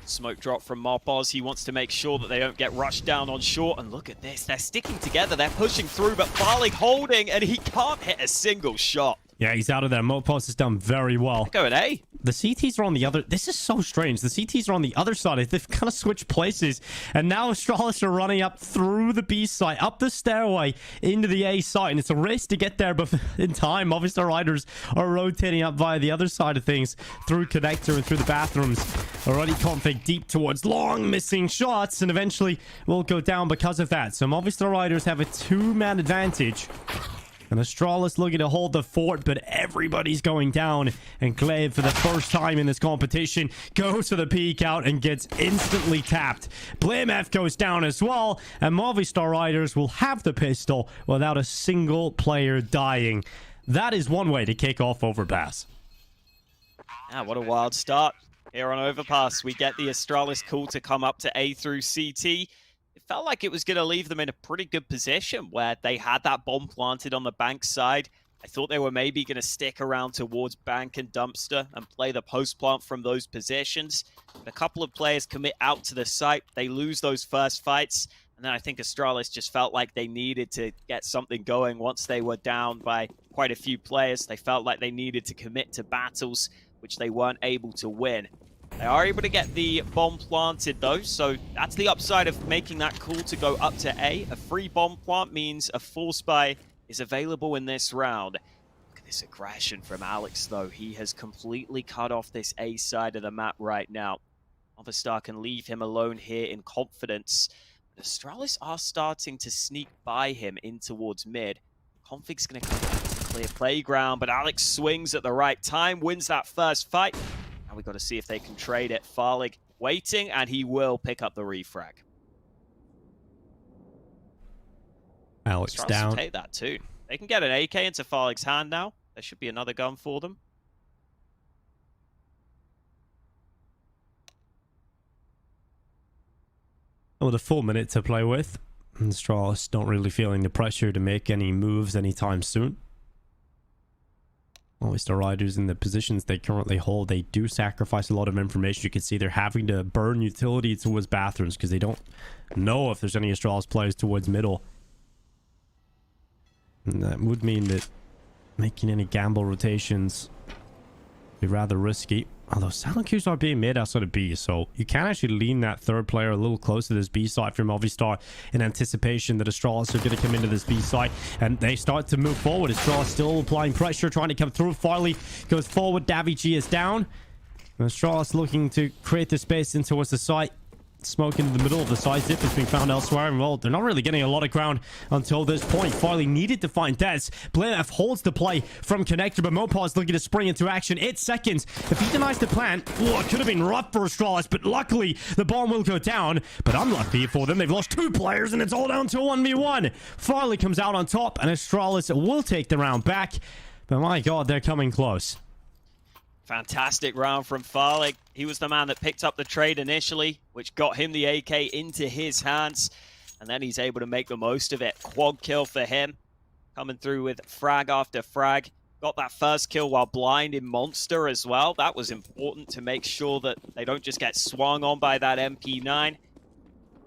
Smoke drop from Mopoz. He wants to make sure that they don't get rushed down on short. And look at this. They're sticking together. They're pushing through, but Farlig holding, and he can't hit a single shot. Yeah, he's out of there. Mopoz has done very well. They're going A. The CTs are on the other... This is so strange. The CTs are on the other side. They've kind of switched places. And now Astralis are running up through the B site, up the stairway, into the A site. And it's a race to get there, but in time, Movistar Riders are rotating up via the other side of things, through connector and through the bathrooms. Already config deep towards long, missing shots, and eventually will go down because of that. So Movistar Riders have a 2-man advantage. And Astralis looking to hold the fort, but everybody's going down. And Glaive, for the first time in this competition, goes to the peek out and gets instantly tapped. BLUEJAYS goes down as well, and Movistar Riders will have the pistol without a single player dying. That is one way to kick off Overpass. Ah, what a wild start here on Overpass. We get the Astralis call to come up to A through CT. It felt like it was going to leave them in a pretty good position where they had that bomb planted on the bank side. I thought they were maybe going to stick around towards bank and dumpster and play the post plant from those positions. But a couple of players commit out to the site. They lose those first fights. And then I think Astralis just felt like they needed to get something going once they were down by quite a few players. They felt like they needed to commit to battles, which they weren't able to win. They are able to get the bomb planted though, so that's the upside of making that call to go up to A. A free bomb plant means a force buy is available in this round. Look at this aggression from Alex though. He has completely cut off this A side of the map right now. Movistar can leave him alone here in confidence. Astralis are starting to sneak by him in towards mid. Config's going to come back to clear playground, but Alex swings at the right time, wins that first fight. Now we've got to see if they can trade it. Farlig waiting, and he will pick up the refrag. Alex Astralis down. Will take that too. They can get an AK into Farlig's hand now. There should be another gun for them. With a full minute to play with, Astralis don't really feeling the pressure to make any moves anytime soon. Movistar Riders in the positions they currently hold, they do sacrifice a lot of information. You can see they're having to burn utility towards bathrooms because they don't know if there's any Astralis players towards middle. And that would mean that making any gamble rotations would be rather risky. Although silent queues are being made outside of B, so you can actually lean that third player a little close to this B side from Movistar in anticipation that Astralis are going to come into this B side, and they start to move forward. Astralis still applying pressure, trying to come through. Farley goes forward. Davy is down. And Astralis looking to create the space in towards the site. Smoke into the middle of the side. Zip is being found elsewhere, and well, they're not really getting a lot of ground until this point. Farley needed to find Des. BLUEJAYS holds the play from Connector, but Mopaz looking to spring into action. 8 seconds. If he denies the plant, oh, it could have been rough for Astralis, but luckily the bomb will go down. But unlucky for them, they've lost 2 players, and it's all down to 1v1. Farley comes out on top, and Astralis will take the round back. But my god, they're coming close. Fantastic round from Farlig. He was the man that picked up the trade initially, which got him the AK into his hands. And then he's able to make the most of it. Quad kill for him. Coming through with frag after frag. Got that first kill while blind in Monster as well. That was important to make sure that they don't just get swung on by that MP9.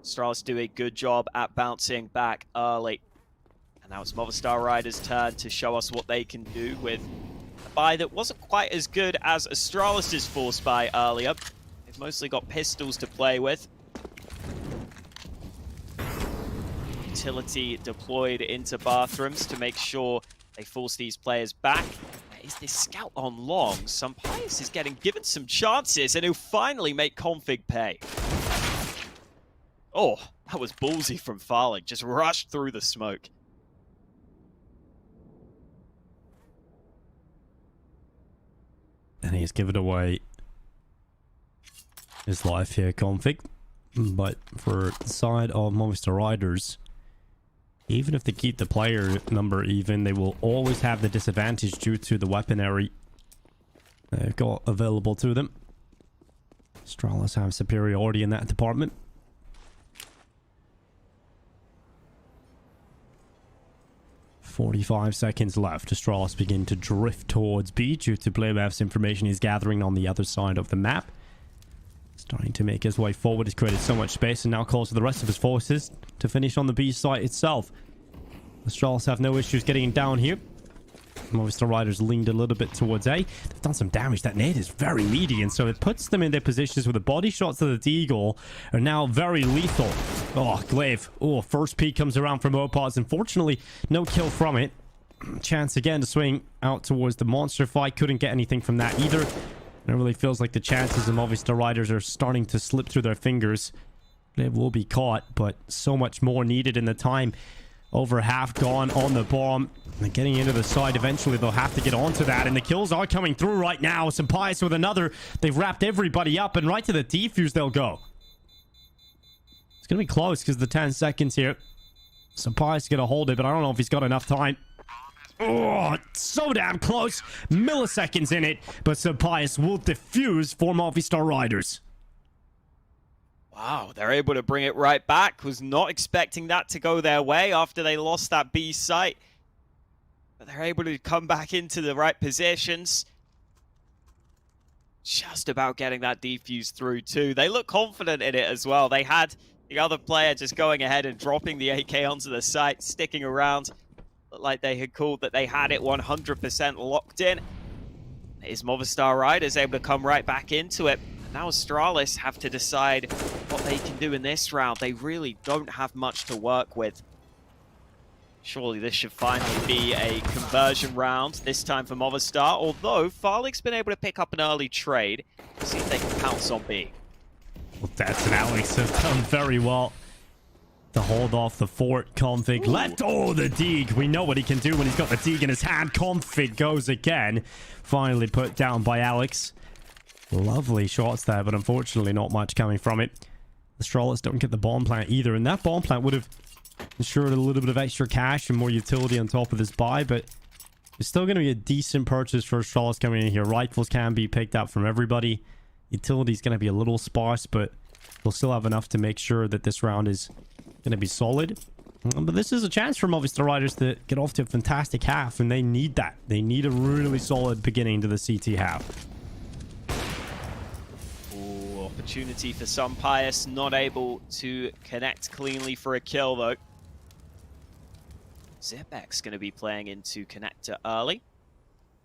Astralis do a good job at bouncing back early. And now it's Movistar Riders' turn to show us what they can do with a buy that wasn't quite as good as Astralis' force buy earlier. They've mostly got pistols to play with. Utility deployed into bathrooms to make sure they force these players back. Is this scout on long? Sampaius is getting given some chances, and he'll finally make Config pay. Oh, that was ballsy from Farlig. Just rushed through the smoke. And he's given away his life here, Config. But for the side of Movistar Riders, even if they keep the player number even, they will always have the disadvantage due to the weaponry they've got available to them. Astralis have superiority in that department. "45 seconds left. Astralis begin to drift towards B due to BLUEJAYS information he's gathering on the other side of the map. Starting to make his way forward. He's created so much space and now calls for the rest of his forces to finish on the B site itself. Astralis have no issues getting down here. Movistar Riders leaned a little bit towards A. They've done some damage. That nade is very meaty, and so it puts them in their positions where the body shots to the Deagle are now very lethal. Oh, Glaive. Oh, first peek comes around from Overpass. Unfortunately, no kill from it. Chance again to swing out towards the monster fight. Couldn't get anything from that either. It really feels like the chances of Movistar Riders are starting to slip through their fingers. Glaive will be caught, but so much more needed in the time. Over half gone on the bomb. And getting into the side, eventually they'll have to get onto that. And the kills are coming through right now. Sampaius with another. They've wrapped everybody up, and right to the defuse they'll go. It's going to be close because the 10 seconds here. Sampaius is going to hold it, but I don't know if he's got enough time. Oh, so damn close. Milliseconds in it, but Sampaius will defuse for Movistar Riders. Wow, they're able to bring it right back. Was not expecting that to go their way after they lost that B site. But they're able to come back into the right positions. Just about getting that defuse through too. They look confident in it as well. They had the other player just going ahead and dropping the AK onto the site, sticking around. Looked like they had called that they had it 100% locked in. Is Movistar Riders able to come right back into it? Now Astralis have to decide what they can do in this round. They really don't have much to work with. Surely this should finally be a conversion round, this time for Movistar, although Farlig's been able to pick up an early trade. See if they can pounce on B. Well, Dats and Alex have done very well. to hold off the fort. Config left. Oh, the dig. We know what he can do when he's got the dig in his hand. Config goes again. Finally put down by Alex. Lovely shots there, but unfortunately not much coming from it. The Astralis don't get the bomb plant either, and that bomb plant would have ensured a little bit of extra cash and more utility on top of this buy, but it's still going to be a decent purchase for Astralis coming in here. Rifles can be picked up from everybody. Utility is going to be a little sparse, but they'll still have enough to make sure that this round is going to be solid. But this is a chance for Movistar Riders to get off to a fantastic half, and they need that. They need a really solid beginning to the CT half. Ooh, opportunity for some Pius, not able to connect cleanly for a kill though. Zipx going to be playing into connector early.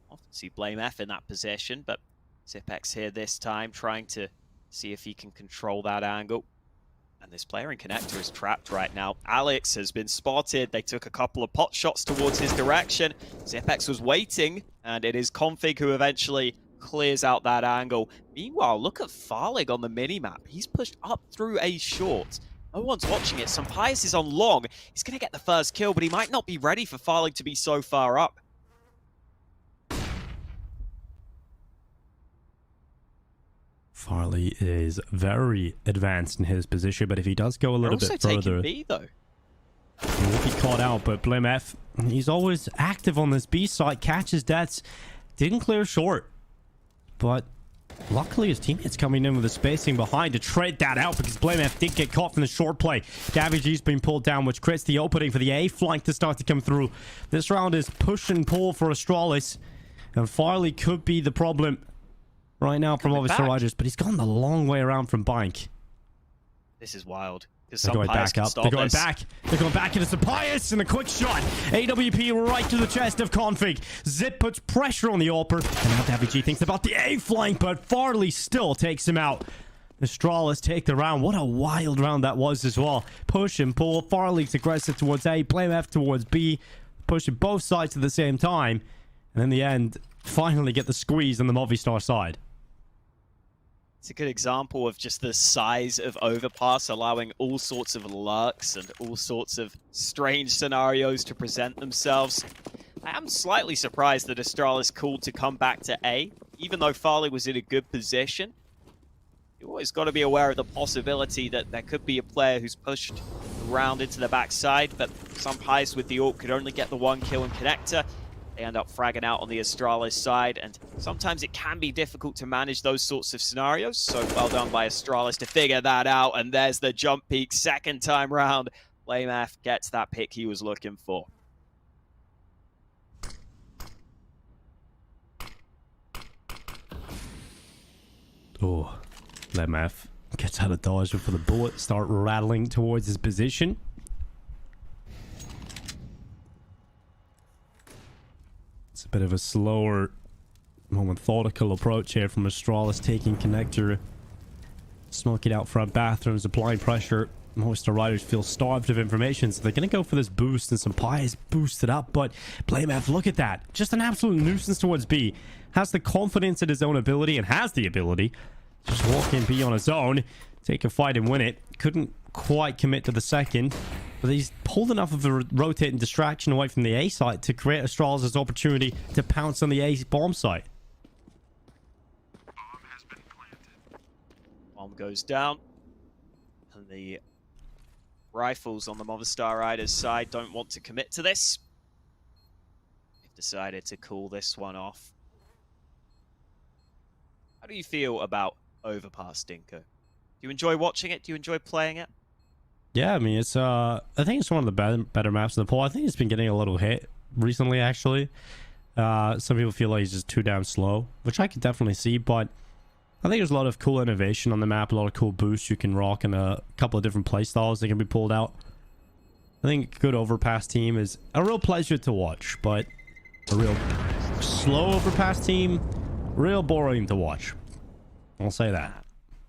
Often see BLUEJAYS in that position, but Zipx here this time trying to see if he can control that angle. And this player in connector is trapped right now. Alex has been spotted. They took a couple of pot shots towards his direction. Zipx was waiting, and it is Config who eventually clears out that angle. Meanwhile, look at Farlig on the minimap. He's pushed up through a short. No one's watching it. Pius is on long. He's going to get the first kill, but he might not be ready for Farlig to be so far up. Farley is very advanced in his position, but if he does go a little bit further, B, though. He will be caught out. But BLUEJAYS, he's always active on this B side, catches deaths, didn't clear short, but luckily his teammates coming in with the spacing behind to trade that out, because BLUEJAYS did get caught from the short play. G's been pulled down, which creates the opening for the A flank to start to come through. This round is push and pull for Astralis, and Farley could be the problem right now from Movistar Riders, but he's gone the long way around from Bank. This is wild. They're going back up. They're going back. They're going back into Pius, and a quick shot. AWP right to the chest of Config. Zip puts pressure on the AWPer, and now WG thinks about the A flank, but Farley still takes him out. Astralis take the round. What a wild round that was as well. Push and pull. Farley's aggressive towards A, BLUEJAYS towards B, pushing both sides at the same time, and in the end, finally get the squeeze on the Movistar side. It's a good example of just the size of Overpass, allowing all sorts of lurks and all sorts of strange scenarios to present themselves. I am slightly surprised that Astralis called to come back to A, even though Farley was in a good position. You always got to be aware of the possibility that there could be a player who's pushed around into the backside, but some Pies with the AWP could only get the one kill in connector. They end up fragging out on the Astralis side, and sometimes it can be difficult to manage those sorts of scenarios, so well done by Astralis to figure that out, and there's the jump peak second time round. BLUEJAYS gets that pick he was looking for. Oh, BLUEJAYS gets out of dodge before the bullet start rattling towards his position. It's a bit of a slower, more methodical approach here from Astralis, taking connector, smoking out front bathrooms, applying pressure. Movistar Riders feel starved of information, so they're going to go for this boost, and some Pies boosted up, but BLUEJAYS, look at that. Just an absolute nuisance towards B. Has the confidence in his own ability, and has the ability to just walk in B on his own, take a fight and win it. Couldn't quite commit to the second, but he's pulled enough of a rotating distraction away from the A site to create Astralis' opportunity to pounce on the A bomb site. Bomb goes down, and the rifles on the Movistar Riders side don't want to commit to this. They've decided to call this one off. How do you feel about Overpass, Dinko? Do you enjoy watching it? Do you enjoy playing it? Yeah, I mean, it's I think it's one of the better maps in the pool. I think it's been getting a little hit recently, actually. Some people feel like it's just too damn slow, which I could definitely see, but I think there's a lot of cool innovation on the map, a lot of cool boosts you can rock, and a couple of different playstyles that can be pulled out. I think a good Overpass team is a real pleasure to watch, but a real slow Overpass team, real boring to watch. I'll say that.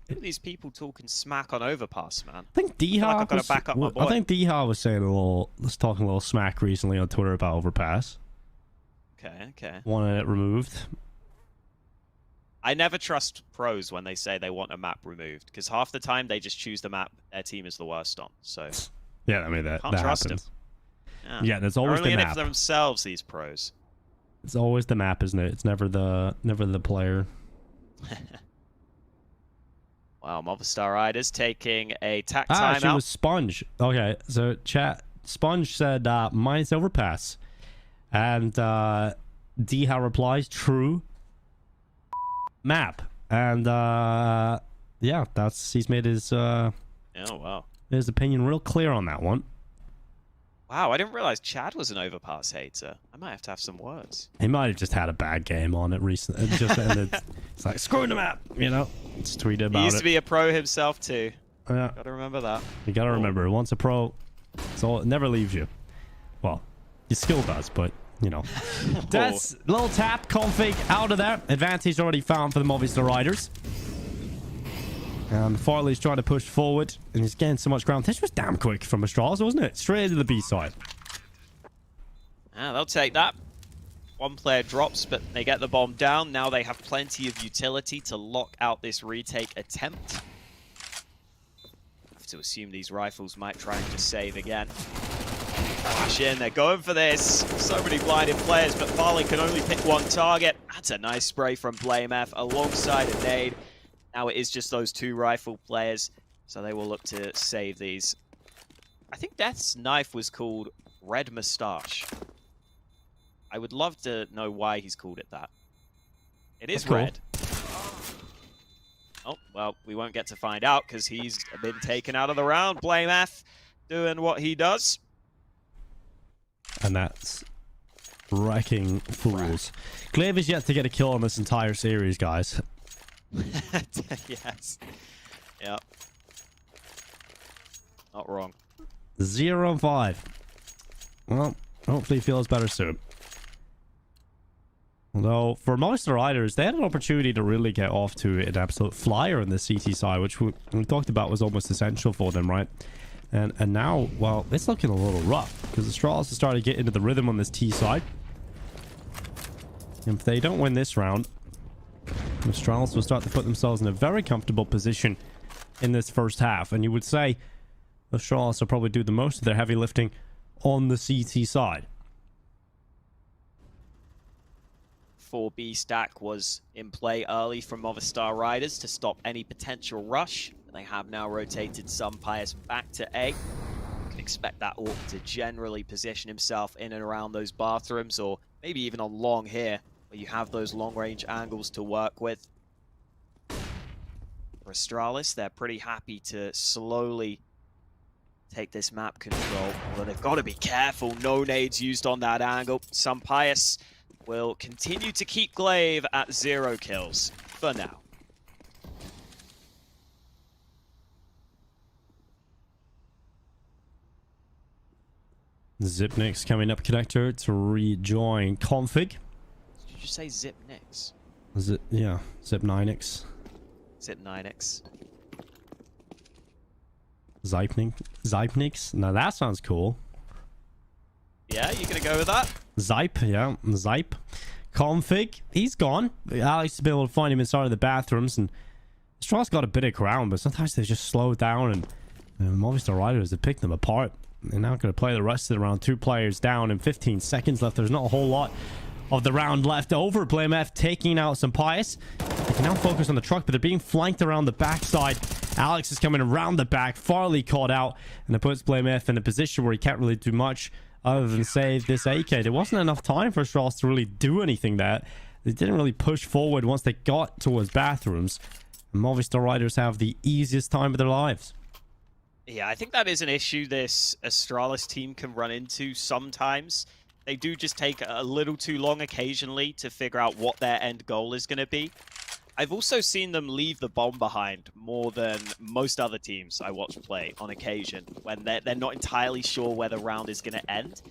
Look at these people talking smack on Overpass, man. I think D-Ha was, back up my boy. I think D-Ha was saying talking a little smack recently on Twitter about Overpass. Okay. Wanted it removed. I never trust pros when they say they want a map removed, because half the time they just choose the map their team is the worst on. So Yeah, I mean, that happens. Yeah, there's They're always only the in map. it for themselves, these pros. It's always the map, isn't it? It's never the player. Wow, Movistar Riders taking a tack timeout. She was Sponge. Okay, so chat. Sponge said, mine's Overpass. And Dha replies, true. Map. And yeah, he's made his oh wow. His opinion real clear on that one. Wow, I didn't realize Chad was an Overpass hater. I might have to have some words. He might have just had a bad game on it recently. It just ended. It's like, screw the map, you know? Just tweeted about it. He used to be a pro himself too. Yeah. Gotta remember that. You gotta remember, once a pro, it never leaves you. Well, your skill does, but, you know. That's little tap, config out of there. Advantage already found for the Movistar Riders. Farley's trying to push forward, and he's getting so much ground. This was damn quick from Astralis, wasn't it? Straight into the B side. They'll take that. One player drops, but they get the bomb down. Now they have plenty of utility to lock out this retake attempt. Have to assume these rifles might try and just save again. Flash in, they're going for this. So many blinded players, but Farley can only pick one target. That's a nice spray from BLUEJAYS alongside a nade. Now it is just those two rifle players, so they will look to save these. I think Death's knife was called Red Moustache. I would love to know why he's called it that. It is red. Oh, well, we won't get to find out because he's been taken out of the round. BLUEJAYS doing what he does. And that's wrecking fools. Glaive is yet to get a kill on this entire series, guys. Yes. Yep. Not wrong. 0-5. Well, hopefully he feels better soon. Although, for Movistar Riders, they had an opportunity to really get off to an absolute flyer on the CT side, which we talked about was almost essential for them, right? And now, well, it's looking a little rough, because Astralis is starting to get into the rhythm on this T side. And if they don't win this round, Astralis will start to put themselves in a very comfortable position in this first half. And you would say Astralis will probably do the most of their heavy lifting on the CT side. 4B stack was in play early from Movistar Riders to stop any potential rush. They have now rotated some Pius back to A. You can expect that Orc to generally position himself in and around those bathrooms, or maybe even on long here, where you have those long-range angles to work with. For Astralis, they're pretty happy to slowly take this map control, although they've got to be careful. No nades used on that angle. Some Pius will continue to keep Glaive at 0 kills for now. Zipnix coming up connector to rejoin config. Did you say Zipnix? Yeah, Zip9x. Zip9x. Zipnix? Now that sounds cool. Yeah, you gonna go with that? Zype, yeah, Zype. Config, he's gone. Alex has been able to find him inside of the bathrooms, and Astralis got a bit of ground, but sometimes they just slow down, and Movistar Riders have picked them apart. They're now going to play the rest of the round. 2 players down and 15 seconds left. There's not a whole lot of the round left over. BLUEJAYS taking out some Pius. They can now focus on the truck, but they're being flanked around the backside. Alex is coming around the back. Farley caught out, and it puts BLUEJAYS in a position where he can't really do much other than save this AK. There wasn't enough time for Astralis to really do anything there. They didn't really push forward once they got towards bathrooms. And Movistar Riders have the easiest time of their lives. Yeah, I think that is an issue this Astralis team can run into sometimes. They do just take a little too long occasionally to figure out what their end goal is going to be. I've also seen them leave the bomb behind more than most other teams I watch play on occasion, when they're not entirely sure where the round is going to end.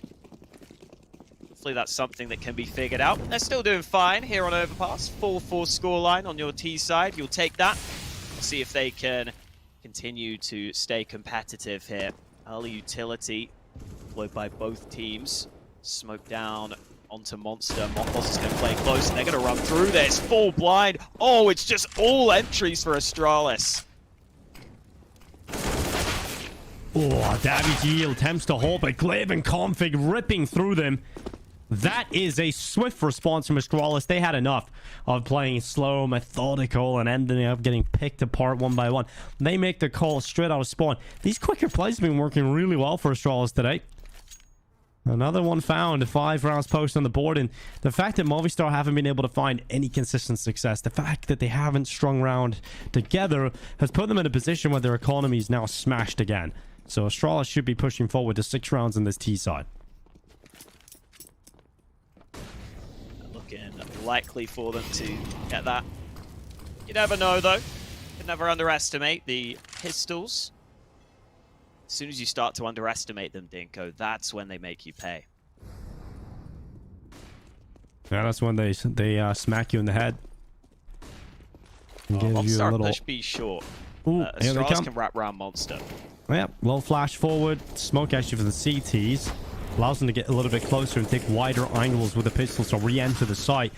Hopefully that's something that can be figured out. They're still doing fine here on Overpass. 4-4 scoreline on your T side. You'll take that. See if they can continue to stay competitive here. Early utility deployed by both teams. Smoke down onto Monster. Monkos is going to play close, and they're going to run through this. Full blind. Oh, it's just all entries for Astralis. Oh, Davy attempts to hold, but Glaive and Config ripping through them. That is a swift response from Astralis. They had enough of playing slow, methodical, and ending up getting picked apart one by one. They make the call straight out of spawn. These quicker plays have been working really well for Astralis today. Another one found, 5 rounds post on the board, and the fact that Movistar haven't been able to find any consistent success, the fact that they haven't strung round together, has put them in a position where their economy is now smashed again. So Astralis should be pushing forward to 6 rounds on this T side. Looking likely for them to get that. You never know, though. You can never underestimate the pistols. As soon as you start to underestimate them, Dinko, that's when they make you pay. Yeah, that's when they smack you in the head. Monster little... push B short. Astralis can wrap around Monster. Yeah, well, flash forward. Smoke actually for the CTs. Allows them to get a little bit closer and take wider angles with the pistols to re-enter the site.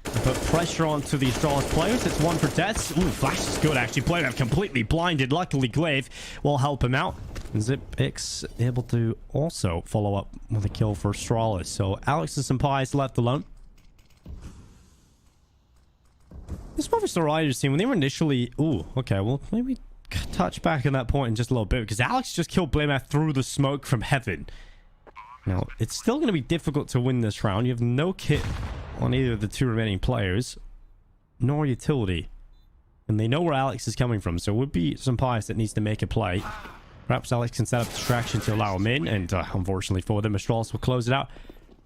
And put pressure onto the Astralis players. It's 1 for deaths. Ooh, flash is good, actually. Player completely blinded. Luckily, Glaive will help him out. And ZipX able to also follow up with a kill for Astralis. So Alex and Senpai is left alone. This Movistar Riders team, when they were initially... Ooh, okay, well, maybe touch back on that point in just a little bit, because Alex just killed BLUEJAYS through the smoke from heaven. Now, it's still going to be difficult to win this round. You have no kit on either of the 2 remaining players, nor utility. And they know where Alex is coming from, so it would be Senpai that needs to make a play. Perhaps Alex can set up distraction to allow him in, and unfortunately for them, Astralis will close it out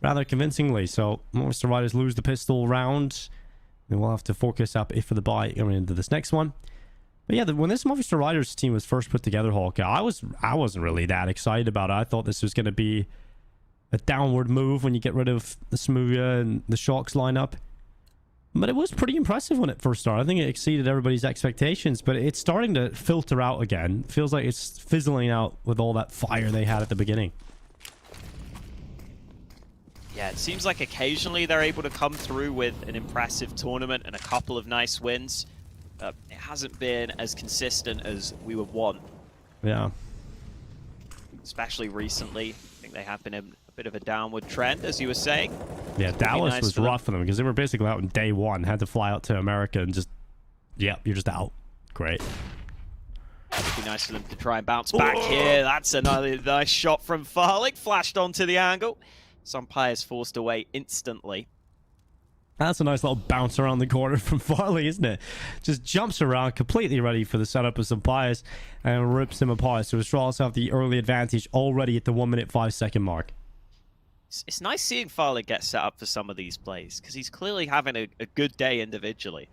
rather convincingly. So, Movistar Riders lose the pistol round. And we'll have to focus up for the buy going into this next one. But yeah, when this Movistar Riders team was first put together, Hawkeye, I wasn't really that excited about it. I thought this was going to be a downward move when you get rid of the Smoothia and the Shocks lineup. But it was pretty impressive when it first started. I think it exceeded everybody's expectations, but it's starting to filter out again. Feels like it's fizzling out with all that fire they had at the beginning. Yeah, it seems like occasionally they're able to come through with an impressive tournament and a couple of nice wins. It hasn't been as consistent as we would want. Yeah. Especially recently. I think they have been in a bit of a downward trend, as you were saying. Yeah, Dallas was rough for them because they were basically out in day 1. Had to fly out to America and just... Yep, you're just out. Great. It'd be nice for them to try and bounce back here. That's another nice shot from Farlick. Flashed onto the angle. Senpai is forced away instantly. That's a nice little bounce around the corner from Farley, isn't it? Just jumps around, completely ready for the setup of Senpai and rips him apart. So Astralis have the early advantage already at the 1 minute 5 second mark. It's nice seeing Farley get set up for some of these plays because he's clearly having a good day individually.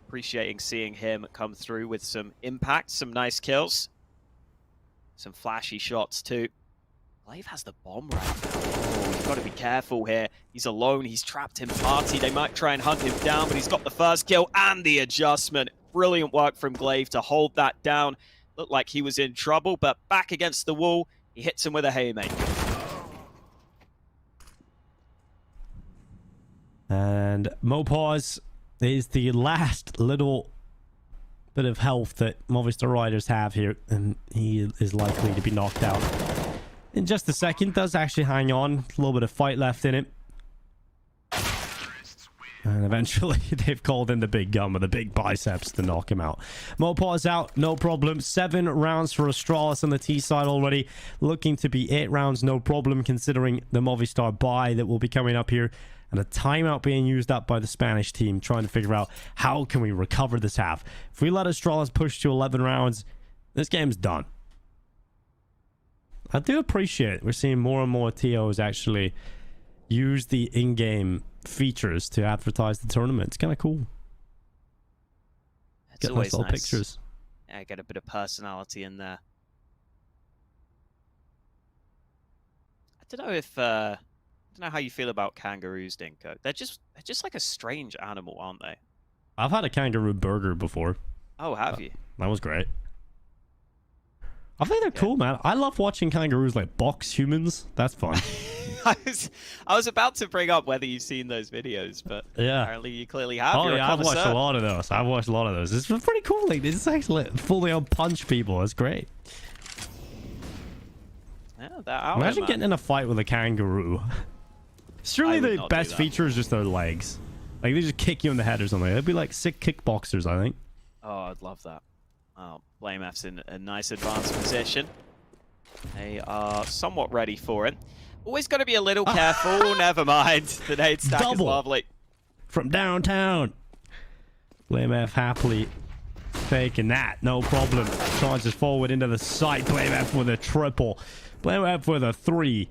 Appreciating seeing him come through with some impact, some nice kills, some flashy shots too. Glaive has the bomb right now. Oh, you've got to be careful here. He's alone. He's trapped in party. They might try and hunt him down, but he's got the first kill and the adjustment. Brilliant work from Glaive to hold that down. Looked like he was in trouble, but back against the wall, he hits him with a haymaker. And Mopause is the last little bit of health that Movistar Riders have here, and he is likely to be knocked out in just a second. Does actually hang on. A little bit of fight left in it. And eventually they've called in the big gun with the big biceps to knock him out. Mopause out, no problem. 7 rounds for Astralis on the T side already. Looking to be 8 rounds, no problem, considering the Movistar buy that will be coming up here. And a timeout being used up by the Spanish team, trying to figure out how can we recover this half. If we let Astralis push to 11 rounds, this game's done. I do appreciate it. We're seeing more and more TOs actually use the in-game features to advertise the tournament. It's kind of cool. It's get always nice little nice. pictures. Yeah, get a bit of personality in there. I don't know if I don't know how you feel about kangaroos, Dinko. They're just like a strange animal, aren't they? I've had a kangaroo burger before. Oh, have you? That was great. I think they're cool, man. I love watching kangaroos like box humans. That's fun. I was about to bring up whether you've seen those videos, but apparently you clearly have. Oh, yeah, I've watched a lot of those. It's pretty cool. Like, it's actually fully on punch people. It's great. Yeah, they're out. Imagine getting in a fight with a kangaroo. Surely the best feature is just their legs. Like, they just kick you in the head or something. They'd be like sick kickboxers, I think. Oh, I'd love that. Oh, BLUEJAYS in a nice advanced position. They are somewhat ready for it. Always got to be a little careful. Never mind. The nade stack is lovely. From downtown. BLUEJAYS happily taking that. No problem. Charges forward into the site. BLUEJAYS with a triple. BLUEJAYS with a 3.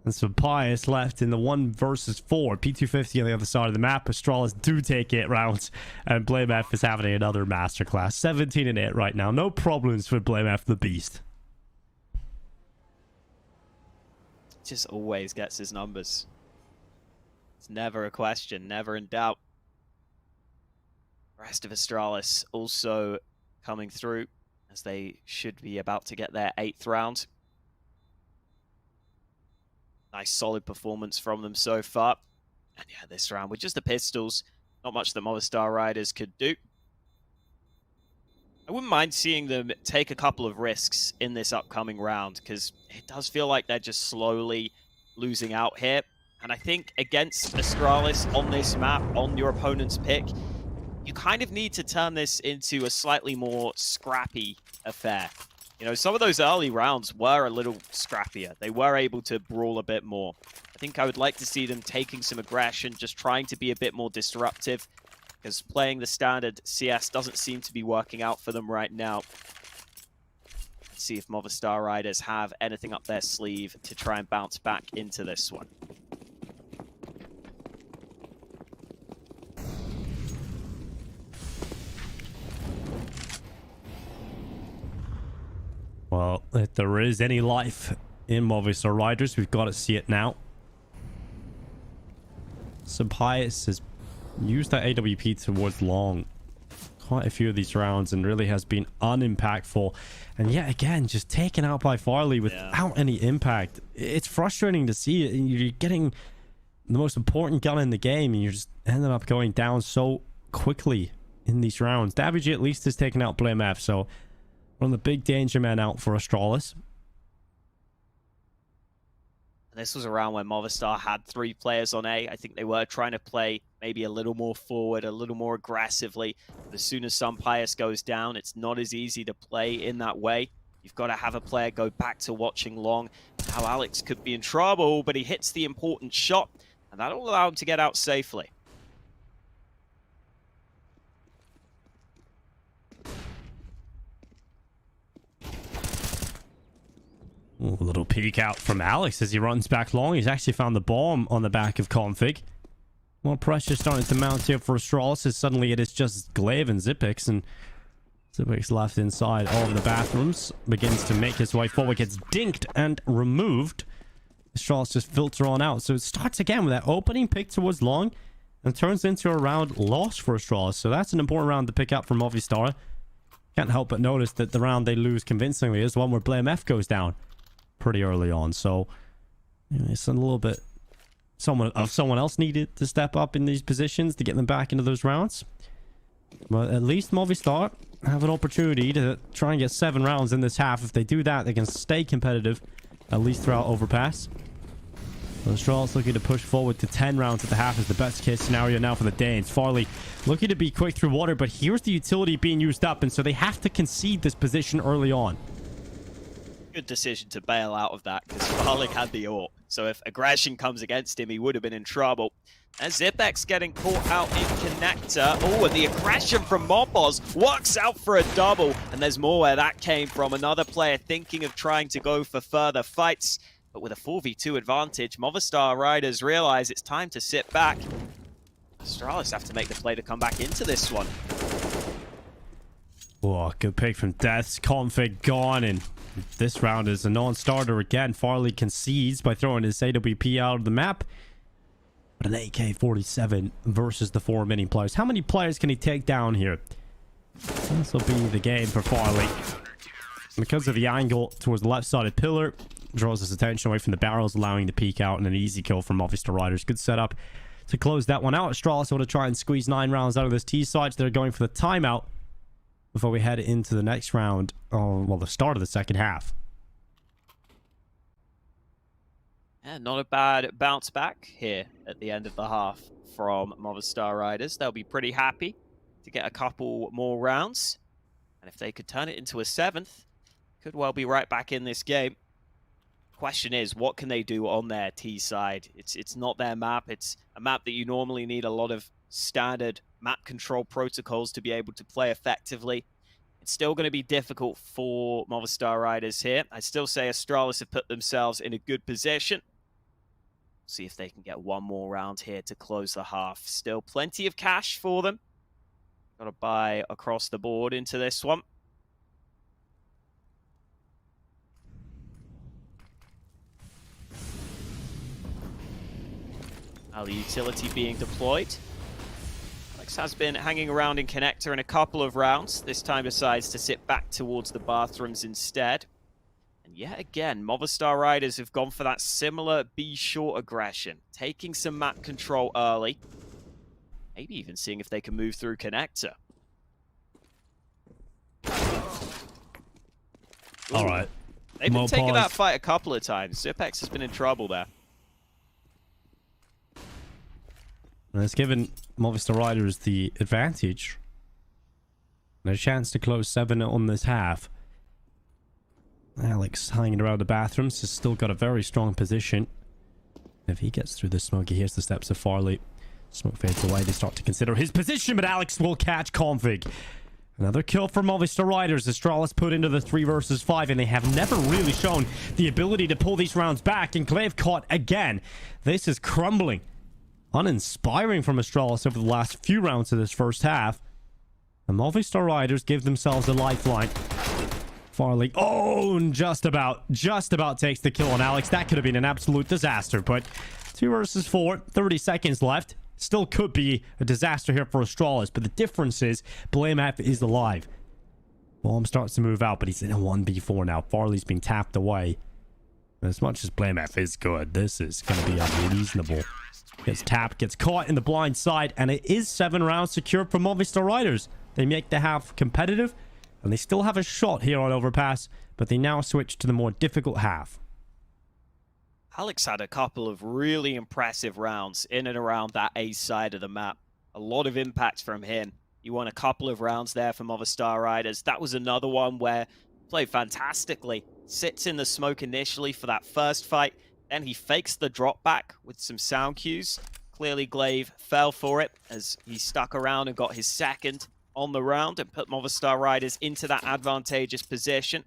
And some Pius left in the 1 versus 4. P250 on the other side of the map. Astralis do take 8 rounds. And BLUEJAYS is having another masterclass. 17-8 right now. No problems for BLUEJAYS the Beast. Just always gets his numbers. It's never a question. Never in doubt. The rest of Astralis also coming through as they should be about to get their 8th round. Nice solid performance from them so far. And yeah, this round with just the pistols, not much the Movistar Riders could do. I wouldn't mind seeing them take a couple of risks in this upcoming round, because it does feel like they're just slowly losing out here. And I think against Astralis on this map, on your opponent's pick, you kind of need to turn this into a slightly more scrappy affair. You know, some of those early rounds were a little scrappier. They were able to brawl a bit more. I think I would like to see them taking some aggression, just trying to be a bit more disruptive, because playing the standard CS doesn't seem to be working out for them right now. Let's see if Movistar Riders have anything up their sleeve to try and bounce back into this one. Well, if there is any life in Movistar Riders, we've got to see it now. Pius has used that AWP towards long quite a few of these rounds and really has been unimpactful. And yet again, just taken out by Farley without any impact. It's frustrating to see it. You're getting the most important gun in the game and you're just ending up going down so quickly in these rounds. Davichi at least has taken out BLUEJAYS, so one of the big danger men out for Astralis. This was a round where Movistar had 3 players on A. I think they were trying to play maybe a little more forward, a little more aggressively. But as soon as Pius goes down, it's not as easy to play in that way. You've got to have a player go back to watching long. Now Alex could be in trouble, but he hits the important shot, and that'll allow him to get out safely. Ooh, a little peek out from Alex as he runs back long. He's actually found the bomb on the back of Config. More pressure starting to mount here for Astralis as suddenly it is just Glaive and Xyp9x, and Xyp9x left inside all of the bathrooms. Begins to make his way forward, gets dinked and removed. Astralis just filter on out. So it starts again with that opening pick towards long and turns into a round loss for Astralis. So that's an important round to pick up for Movistar. Can't help but notice that the round they lose convincingly is one where BLUEJAYS goes down pretty early on. So you know, it's a little bit someone else needed to step up in these positions to get them back into those rounds. But at least Movistar have an opportunity to try and get 7 rounds in this half. If they do that, they can stay competitive at least throughout Overpass. Astralis looking to push forward to 10 rounds at the half is the best case scenario now for the Danes. Farley looking to be quick through water, but here's the utility being used up, and so they have to concede this position early on. Good decision to bail out of that, because Farley had the AWP. So if aggression comes against him, he would have been in trouble. And Xyp9x getting caught out in connector. Oh, and the aggression from Moboz works out for a double. And there's more where that came from. Another player thinking of trying to go for further fights. But with a 4v2 advantage, Movistar Riders realize it's time to sit back. Astralis have to make the play to come back into this one. Oh, good pick from Deaths. Config gone, and this round is a non-starter again. Farley concedes by throwing his AWP out of the map. But an AK-47 versus the 4 remaining players. How many players can he take down here? This will be the game for Farley. Because of the angle towards the left-sided pillar, draws his attention away from the barrels, allowing the peek out and an easy kill from Movistar Riders. Good setup to close that one out. Astralis want to try and squeeze 9 rounds out of this T-side. They're going for the timeout before we head into the next round. Well, the start of the second half. Yeah, not a bad bounce back here at the end of the half from Movistar Riders. They'll be pretty happy to get a couple more rounds. And if they could turn it into a 7th, could well be right back in this game. Question is, what can they do on their T side? It's not their map. It's a map that you normally need a lot of standard map control protocols to be able to play effectively. It's still going to be difficult for Movistar Riders here. I still say Astralis have put themselves in a good position. See if they can get one more round here to close the half. Still plenty of cash for them. Got to buy across the board into this one. The utility being deployed. Alex has been hanging around in connector in a couple of rounds. This time decides to sit back towards the bathrooms instead. And yet again, Movistar Riders have gone for that similar B-short aggression, taking some map control early. Maybe even seeing if they can move through connector. All right. They've been taking that fight a couple of times. Zipex has been in trouble there. And it's given Movistar Riders the advantage. And a chance to close 7 on this half. Alex hanging around the bathrooms has still got a very strong position. If he gets through the smoke, he hears the steps of Farley. Smoke fades away. They start to consider his position, but Alex will catch Config. Another kill for Movistar Riders. Astralis put into the 3 versus 5, and they have never really shown the ability to pull these rounds back. And Glaive caught again. This is crumbling. Uninspiring from Astralis over the last few rounds of this first half. The Movistar Riders give themselves a lifeline. Farley, oh, and just about takes the kill on Alex. That could have been an absolute disaster, but 2 versus 4, 30 seconds left. Still could be a disaster here for Astralis, but the difference is BLUEJAYS is alive. Bomb starts to move out, but he's in a 1v4 now. Farley's being tapped away. As much as BLUEJAYS is good, this is going to be unreasonable. Gets tapped, gets caught in the blind side, and it is 7 rounds secured for Movistar Riders. They make the half competitive, and they still have a shot here on Overpass, but they now switch to the more difficult half. Alex had a couple of really impressive rounds in and around that A side of the map. A lot of impact from him. He won a couple of rounds there for Movistar Riders. That was another one where he played fantastically. Sits in the smoke initially for that first fight. Then he fakes the drop back with some sound cues. Clearly Glaive fell for it as he stuck around and got his second on the round and put Movistar Riders into that advantageous position.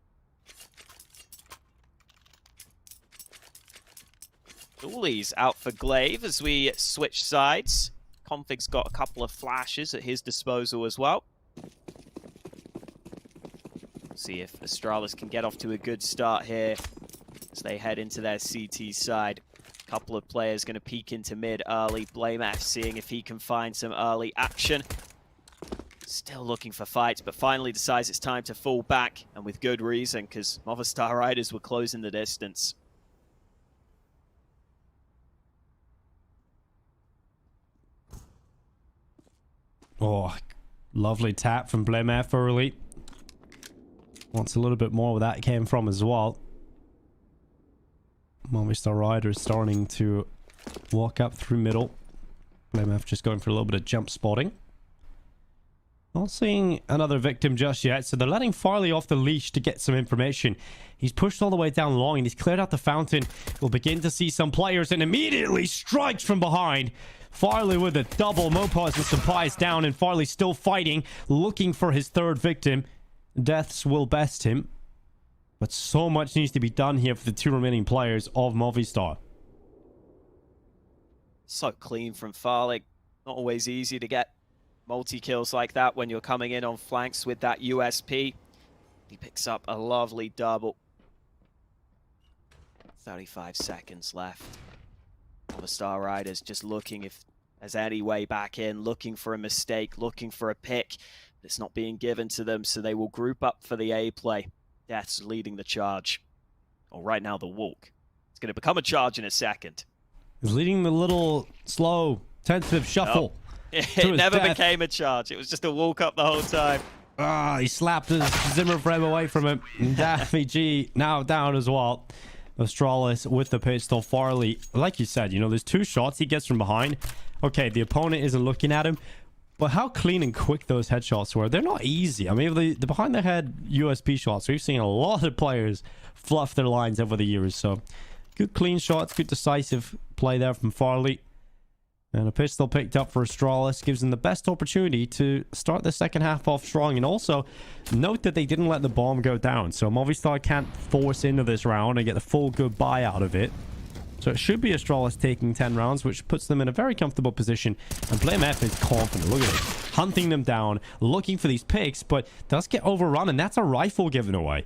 Dooley's out for Glaive as we switch sides. Config's got a couple of flashes at his disposal as well. See if Astralis can get off to a good start here as they head into their CT side. A couple of players going to peek into mid early. BLUEJAYS seeing if he can find some early action. Still looking for fights, but finally decides it's time to fall back, and with good reason, because Movistar Riders were closing the distance. Oh, lovely tap from BLUEJAYS early. Wants a little bit more where that came from as well. Movistar Riders starting to walk up through middle. BLUEJAYS just going for a little bit of jump spotting. Not seeing another victim just yet, so they're letting Farley off the leash to get some information. He's pushed all the way down long and he's cleared out the fountain. We'll begin to see some players and immediately strikes from behind. Farley with a double. Mopaz with some pies down, and Farley still fighting, looking for his third victim. Deaths will best him. But so much needs to be done here for the 2 remaining players of Movistar. So clean from Farley. Not always easy to get multi-kills like that when you're coming in on flanks with that USP. He picks up a lovely double. 35 seconds left. Movistar Riders just looking if there's any way back in, looking for a mistake, looking for a pick. But it's not being given to them, so they will group up for the A play. Death's leading the charge. Or right now, the walk. It's going to become a charge in a second. He's leading the little slow, tentative shuffle. Oh. It never became a charge. It was just a walk up the whole time. Ah, he slapped his Zimmer frame away from him. Daffy G now down as well. Astralis with the pistol. Farley, like you said, you know, there's 2 shots he gets from behind. Okay, the opponent isn't looking at him, but how clean and quick those headshots were. They're not easy. I mean, the behind the head USP shots, we've seen a lot of players fluff their lines over the years. So good clean shots, good decisive play there from Farley. And a pistol picked up for Astralis gives them the best opportunity to start the second half off strong. And also, note that they didn't let the bomb go down. So Movistar can't force into this round and get the full goodbye out of it. So it should be Astralis taking 10 rounds, which puts them in a very comfortable position. And BLUEJAYS is confident. Look at it. Hunting them down, looking for these picks, but does get overrun. And that's a rifle given away.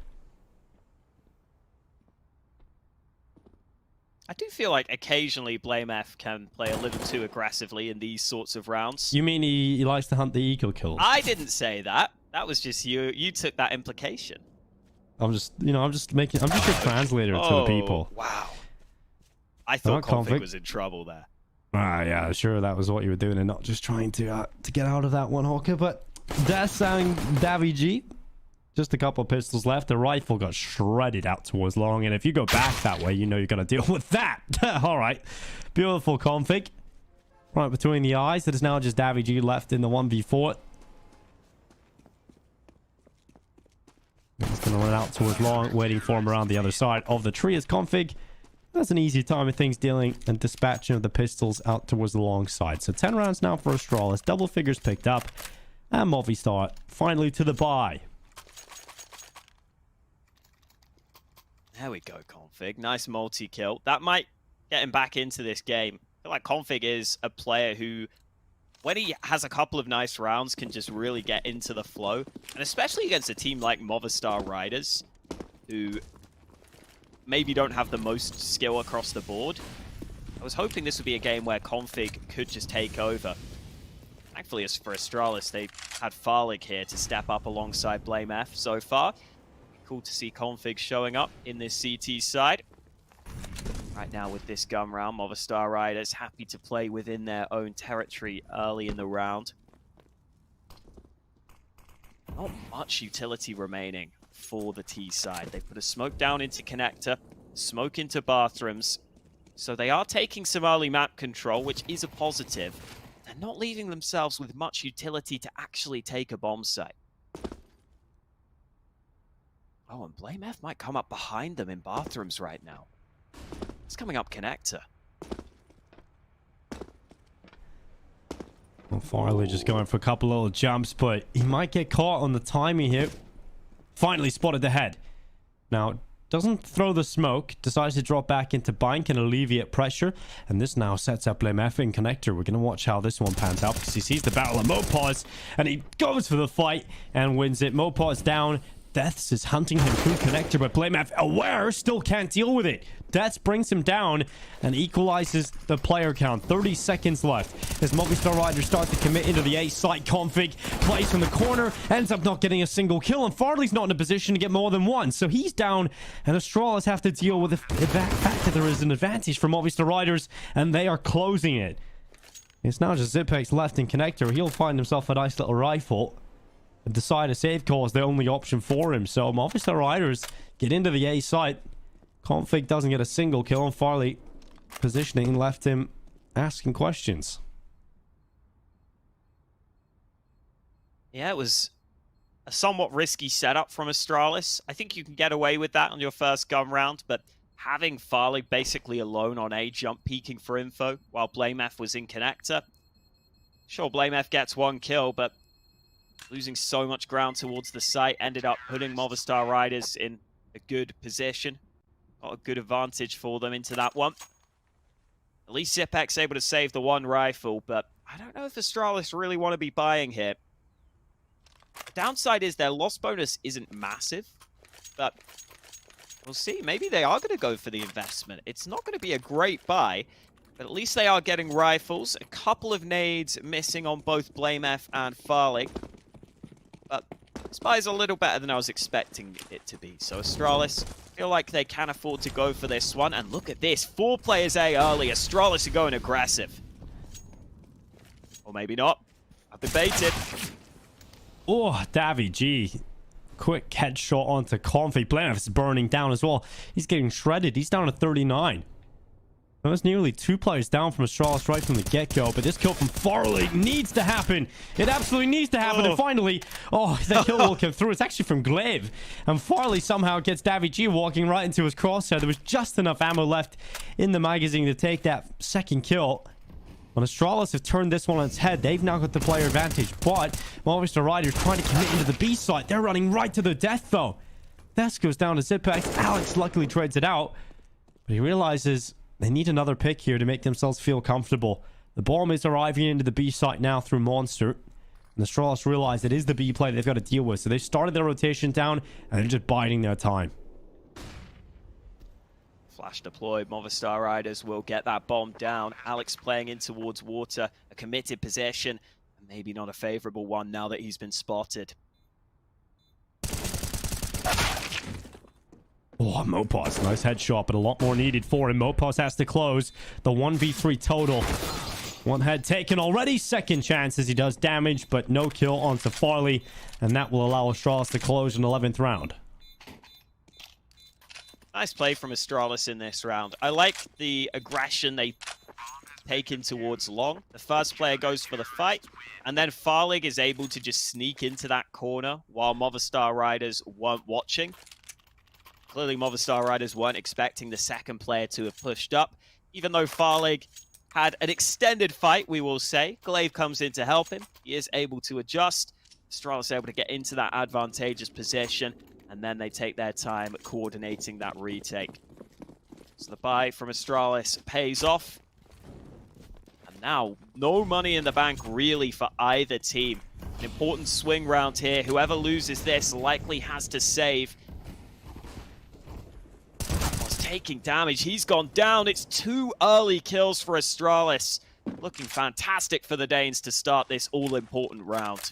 I do feel like occasionally BLUEJAYS can play a little too aggressively in these sorts of rounds. You mean he likes to hunt the eco kills? I didn't say that. That was just you. You took that implication. I'm just your translator to the people. Wow. I thought Config was in trouble there. Yeah, sure, that was what you were doing and not just trying to get out of that one, Hawker. But that's Davy G. Just a couple of pistols left. The rifle got shredded out towards long. And if you go back that way, you know you're going to deal with that. All right. Beautiful config. Right between the eyes. It is now just Davy G left in the 1v4. He's going to run out towards long, waiting for him around the other side of the tree as config. That's an easy time of things dealing and dispatching of the pistols out towards the long side. So 10 rounds now for Astralis. Double figures picked up. And Movistar finally to the bye. There we go, Config. Nice multi-kill. That might get him back into this game. I feel like Config is a player who, when he has a couple of nice rounds, can just really get into the flow. And especially against a team like Movistar Riders, who maybe don't have the most skill across the board. I was hoping this would be a game where Config could just take over. Thankfully, as for Astralis, they had Farlig here to step up alongside BLUEJAYS so far. Cool to see Config showing up in this CT side. Right now with this gun round, Movistar Riders happy to play within their own territory early in the round. Not much utility remaining for the T side. They put a smoke down into connector, smoke into bathrooms. So they are taking some early map control, which is a positive. They're not leaving themselves with much utility to actually take a bomb site. Oh, and BLUEJAYS might come up behind them in bathrooms right now. It's coming up connector. Well, Farley just going for a couple little jumps, but he might get caught on the timing here. Finally spotted the head. Now, doesn't throw the smoke, decides to drop back into bank and alleviate pressure. And this now sets up BLUEJAYS in connector. We're going to watch how this one pans out because he sees the battle of Mopaz and he goes for the fight and wins it. Mopaz down. Deaths is hunting him through connector, but BLUEJAYS aware, still can't deal with it. Deaths brings him down and equalizes the player count. 30 seconds left as Movistar Riders start to commit into the A site. Config plays from the corner, ends up not getting a single kill, and Farley's not in a position to get more than one. So he's down, and Astralis have to deal with the fact that there is an advantage for Movistar Riders, and they are closing it. It's now just Zipex left in connector. He'll find himself a nice little rifle. Decide a save call is the only option for him. So Movistar Riders get into the A site. Config doesn't get a single kill, and Farley positioning left him asking questions. Yeah, it was a somewhat risky setup from Astralis. I think you can get away with that on your first gun round, but having Farley basically alone on A jump peeking for info while BLUEJAYS was in connector. Sure, BLUEJAYS gets one kill, but losing so much ground towards the site ended up putting Movistar Riders in a good position. Got a good advantage for them into that one. At least Zipex able to save the one rifle, but I don't know if Astralis really want to be buying here. The downside is their loss bonus isn't massive, but we'll see. Maybe they are going to go for the investment. It's not going to be a great buy, but at least they are getting rifles. A couple of nades missing on both BLUEJAYS and Farlig. But this buy is a little better than I was expecting it to be. So Astralis feel like they can afford to go for this one. And look at this. 4 players A early. Astralis are going aggressive. Or maybe not. I've been baited. Oh, Davy G quick headshot onto Config. BLUEJAYS is burning down as well. He's getting shredded. He's down to 39. There's nearly 2 players down from Astralis right from the get-go, but this kill from Farley needs to happen. It absolutely needs to happen, and finally, that kill will come through. It's actually from Glaive, and Farley somehow gets daviG walking right into his crosshair. There was just enough ammo left in the magazine to take that second kill. When Astralis have turned this one on its head, they've now got the player advantage, but Movistar Riders trying to commit into the B site. They're running right to their death, though. This goes down to Zipex. Alex luckily trades it out, but he realizes they need another pick here to make themselves feel comfortable. The bomb is arriving into the B site now through Monster. And Astralis realize it is the B play they've got to deal with. So they started their rotation down and they're just biding their time. Flash deployed. Movistar Riders will get that bomb down. Alex playing in towards water. A committed possession. And maybe not a favorable one now that he's been spotted. Oh, Mopos, nice headshot, but a lot more needed for him. Mopos has to close the 1v3 total. One head taken already. Second chance as he does damage, but no kill onto Farley. And that will allow Astralis to close an 11th round. Nice play from Astralis in this round. I like the aggression they take in towards long. The first player goes for the fight, and then Farley is able to just sneak into that corner while Movistar Riders weren't watching. Clearly, Movistar Riders weren't expecting the second player to have pushed up. Even though Farley had an extended fight, we will say. Glaive comes in to help him. He is able to adjust. Astralis able to get into that advantageous position. And then they take their time coordinating that retake. So the buy from Astralis pays off. And now, no money in the bank really for either team. An important swing round here. Whoever loses this likely has to save. Taking damage. He's gone down. It's 2 early kills for Astralis. Looking fantastic for the Danes to start this all-important round.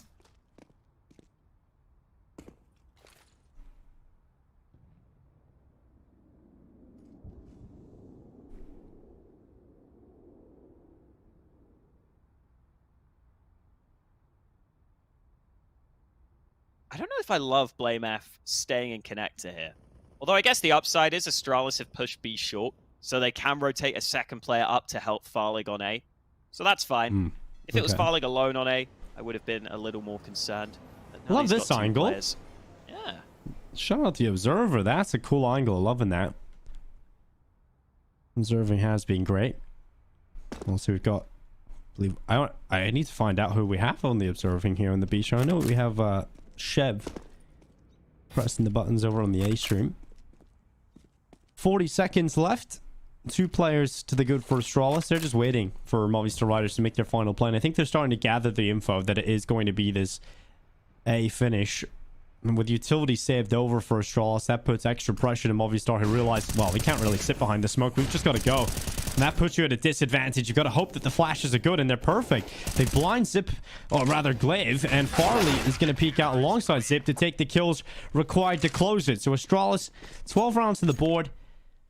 I don't know if I love BLUEJAYS staying in connector here. Although I guess the upside is Astralis have pushed B short, so they can rotate a second player up to help Farlig on A. So that's fine. If it was Farlig alone on A, I would have been a little more concerned. I love this angle. Yeah. Shout out to the Observer. That's a cool angle. Loving that. Observing has been great. Also, we've got... I need to find out who we have on the Observing here on the B show. I know we have Chev pressing the buttons over on the A stream. 40 seconds left. 2 players to the good for Astralis. They're just waiting for Movistar Riders to make their final play. And I think they're starting to gather the info that it is going to be this A finish. And with utility saved over for Astralis, that puts extra pressure to Movistar, who realize, well, we can't really sit behind the smoke. We've just got to go. And that puts you at a disadvantage. You've got to hope that the flashes are good, and they're perfect. They blind Zip, or rather Glaive, and Farley is going to peek out alongside Zip to take the kills required to close it. So Astralis, 12 rounds to the board.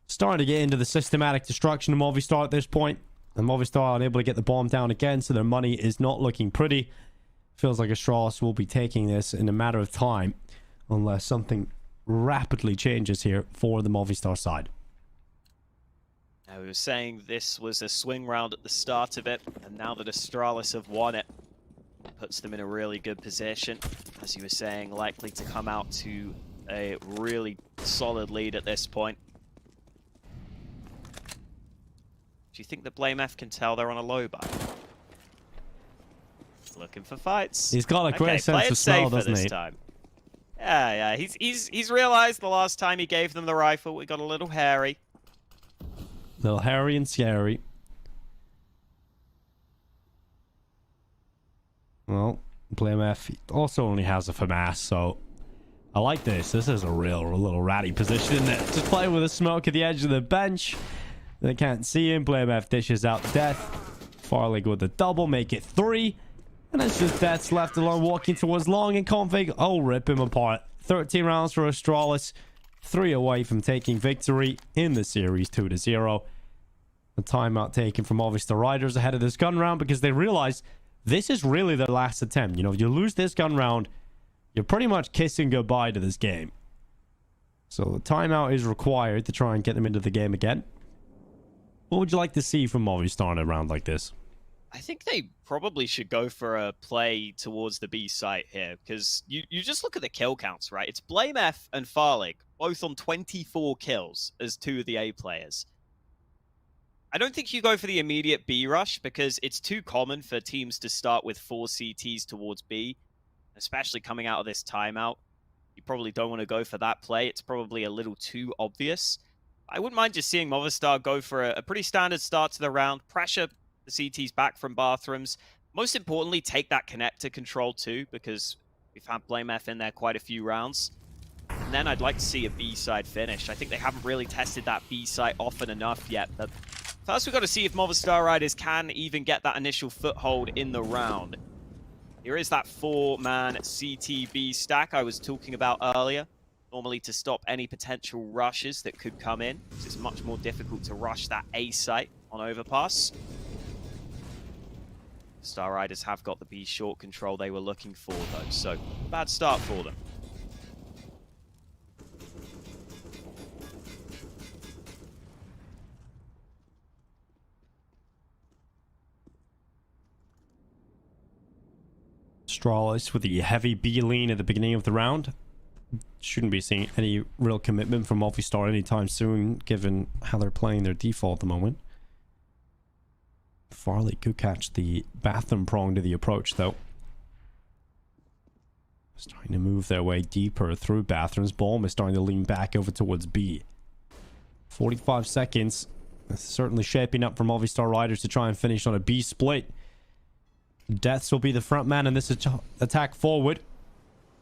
Starting to get into the systematic destruction of Movistar at this point. And Movistar unable to get the bomb down again, so their money is not looking pretty. Feels like Astralis will be taking this in a matter of time, unless something rapidly changes here for the Movistar side. Now, we were saying this was a swing round at the start of it, and now that Astralis have won it, puts them in a really good position. As you were saying, likely to come out to a really solid lead at this point. Do you think the BLUEJAYS can tell they're on a low buy? Looking for fights. He's got a great sense of smell, doesn't he? Time. Yeah. He's realized the last time he gave them the rifle, we got a little hairy. Little hairy and scary. Well, BLUEJAYS also only has a FAMAS, so I like this. This is a little ratty position, isn't it? Just play with a smoke at the edge of the bench. They can't see him. BLUEJAYS dishes out death. Farlig with a double, make it 3. And it's just Death's left alone, walking towards long, and Config, rip him apart. 13 rounds for Astralis. 3 away from taking victory in the series, 2-0. The timeout taken from Movistar Riders ahead of this gun round, because they realize this is really their last attempt. You know, you lose this gun round, you're pretty much kissing goodbye to this game. So a timeout is required to try and get them into the game again. What would you like to see from Movistar in a round like this? I think they probably should go for a play towards the B site here, because you just look at the kill counts, right? It's BLUEJAYS and FaZe, both on 24 kills as two of the A players. I don't think you go for the immediate B rush, because it's too common for teams to start with 4 CTs towards B, especially coming out of this timeout. You probably don't want to go for that play. It's probably a little too obvious. I wouldn't mind just seeing Movistar go for a pretty standard start to the round, pressure the CTs back from bathrooms. Most importantly, take that connector control too, because we've had BLUEJAYS in there quite a few rounds. And then I'd like to see a B-side finish. I think they haven't really tested that B-side often enough yet. But first, we've got to see if Movistar Riders can even get that initial foothold in the round. Here is that 4-man CTB stack I was talking about earlier. Normally to stop any potential rushes that could come in. It's much more difficult to rush that A site on Overpass. Star Riders have got the B short control they were looking for, though, so bad start for them. Astralis with the heavy B lean at the beginning of the round. Shouldn't be seeing any real commitment from Movistar anytime soon, given how they're playing their default at the moment. Farley could catch the bathroom prong to the approach, though. Starting to move their way deeper through bathrooms. Bomb is starting to lean back over towards B. 45 seconds. That's certainly shaping up for Movistar Riders to try and finish on a B split. Deaths will be the front man in this attack forward.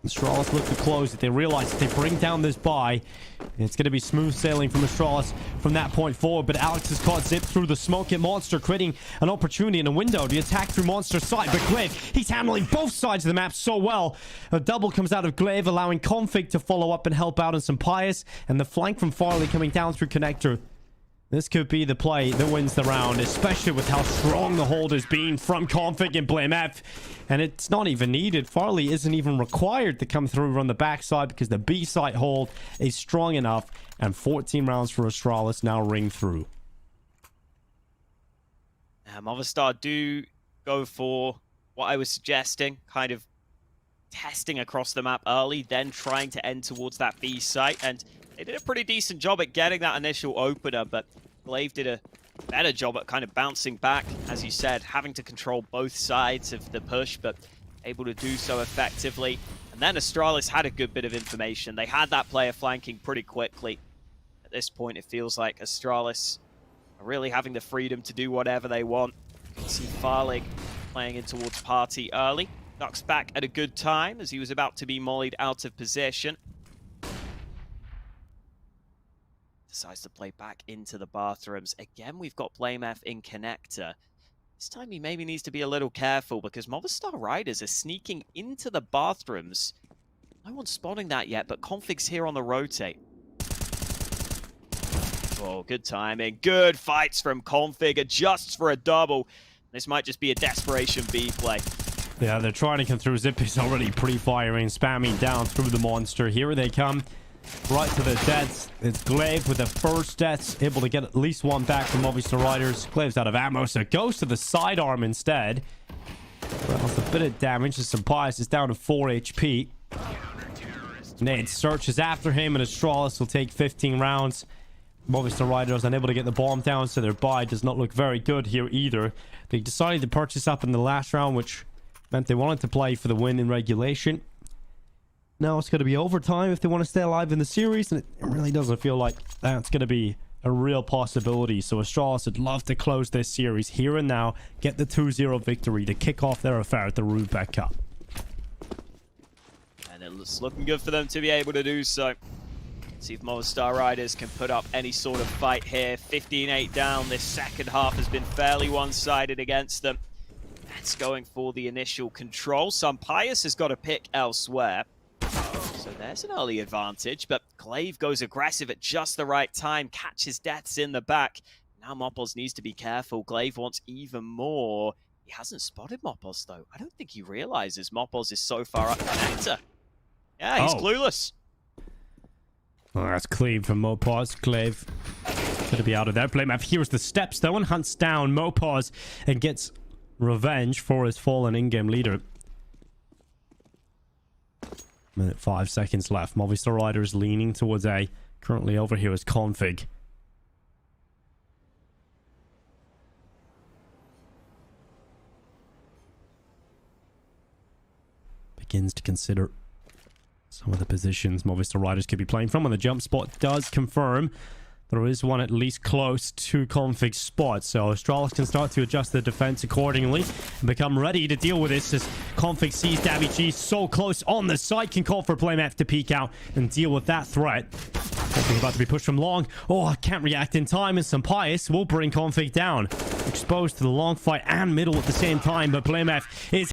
Astralis look to close it. They realize if they bring down this buy, it's going to be smooth sailing from Astralis from that point forward. But Alex has caught Zip through the smoke at Monster, creating an opportunity and a window to attack through Monster's side. But Glaive, he's handling both sides of the map so well. A double comes out of Glaive, allowing Config to follow up and help out on some Pious. And the flank from Farley coming down through Connector. This could be the play that wins the round, especially with how strong the hold has been from Config and BLUEJAYS. And it's not even needed. Farley isn't even required to come through on the backside because the B site hold is strong enough. And 14 rounds for Astralis now ring through. Movistar do go for what I was suggesting, kind of testing across the map early, then trying to end towards that B site. And they did a pretty decent job at getting that initial opener, but Glaive did a better job at kind of bouncing back, as you said, having to control both sides of the push, but able to do so effectively. And then Astralis had a good bit of information. They had that player flanking pretty quickly. At this point, it feels like Astralis are really having the freedom to do whatever they want. You can see Farlig playing in towards Party early. Ducks back at a good time as he was about to be mollied out of position. Decides to play back into the bathrooms. Again, we've got BLUEJAYS in connector. This time he maybe needs to be a little careful because Movistar Riders are sneaking into the bathrooms. No one's spotting that yet, but Config's here on the rotate. Oh, good timing. Good fights from Config. Adjusts for a double. This might just be a desperation B play. Yeah, they're trying to come through. Zip is already pre-firing, spamming down through the monster. Here they come. Right to the deaths. It's Glaive with the first deaths, able to get at least one back from Movistar Riders. Glaive's out of ammo, so it goes to the sidearm instead. Well, it's a bit of damage. Just some Pious is down to 4 HP. Nade searches after him, and Astralis will take 15 rounds. Movistar Riders unable to get the bomb down, so their buy does not look very good here either. They decided to purchase up in the last round, which meant they wanted to play for the win in regulation. Now it's going to be overtime if they want to stay alive in the series, and it really doesn't feel like that's going to be a real possibility. So Astralis would love to close this series here and now, get the 2-0 victory to kick off their affair at the Roobet Cup. And it's looking good for them to be able to do so. See if Movistar Riders can put up any sort of fight here. 15-8 down. This second half has been fairly one-sided against them. That's going for the initial control. Some Pious has got a pick elsewhere. So there's an early advantage, but Glaive goes aggressive at just the right time, catches deaths in the back. Now Mopos needs to be careful. Glaive wants even more. He hasn't spotted Mopos, though. I don't think he realizes Mopos is so far up connector. Yeah, he's clueless. Oh, that's clean from Mopaz. Clave gonna be out of there. BLUEJAYS hears the steps though and hunts down Mopaz and gets revenge for his fallen in-game leader. Minute 5 seconds left. Movistar Riders leaning towards A. Currently over here is Config. Begins to consider some of the positions Movistar Riders could be playing from, and the jump spot does confirm there is one at least close to Config's spot, so Astralis can start to adjust the defense accordingly and become ready to deal with this as Config sees daviG so close on the side, can call for BLUEJAYS to peek out and deal with that threat. Config about to be pushed from long. Oh, I can't react in time, and some pious will bring Config down. Exposed to the long fight and middle at the same time, but BLUEJAYS is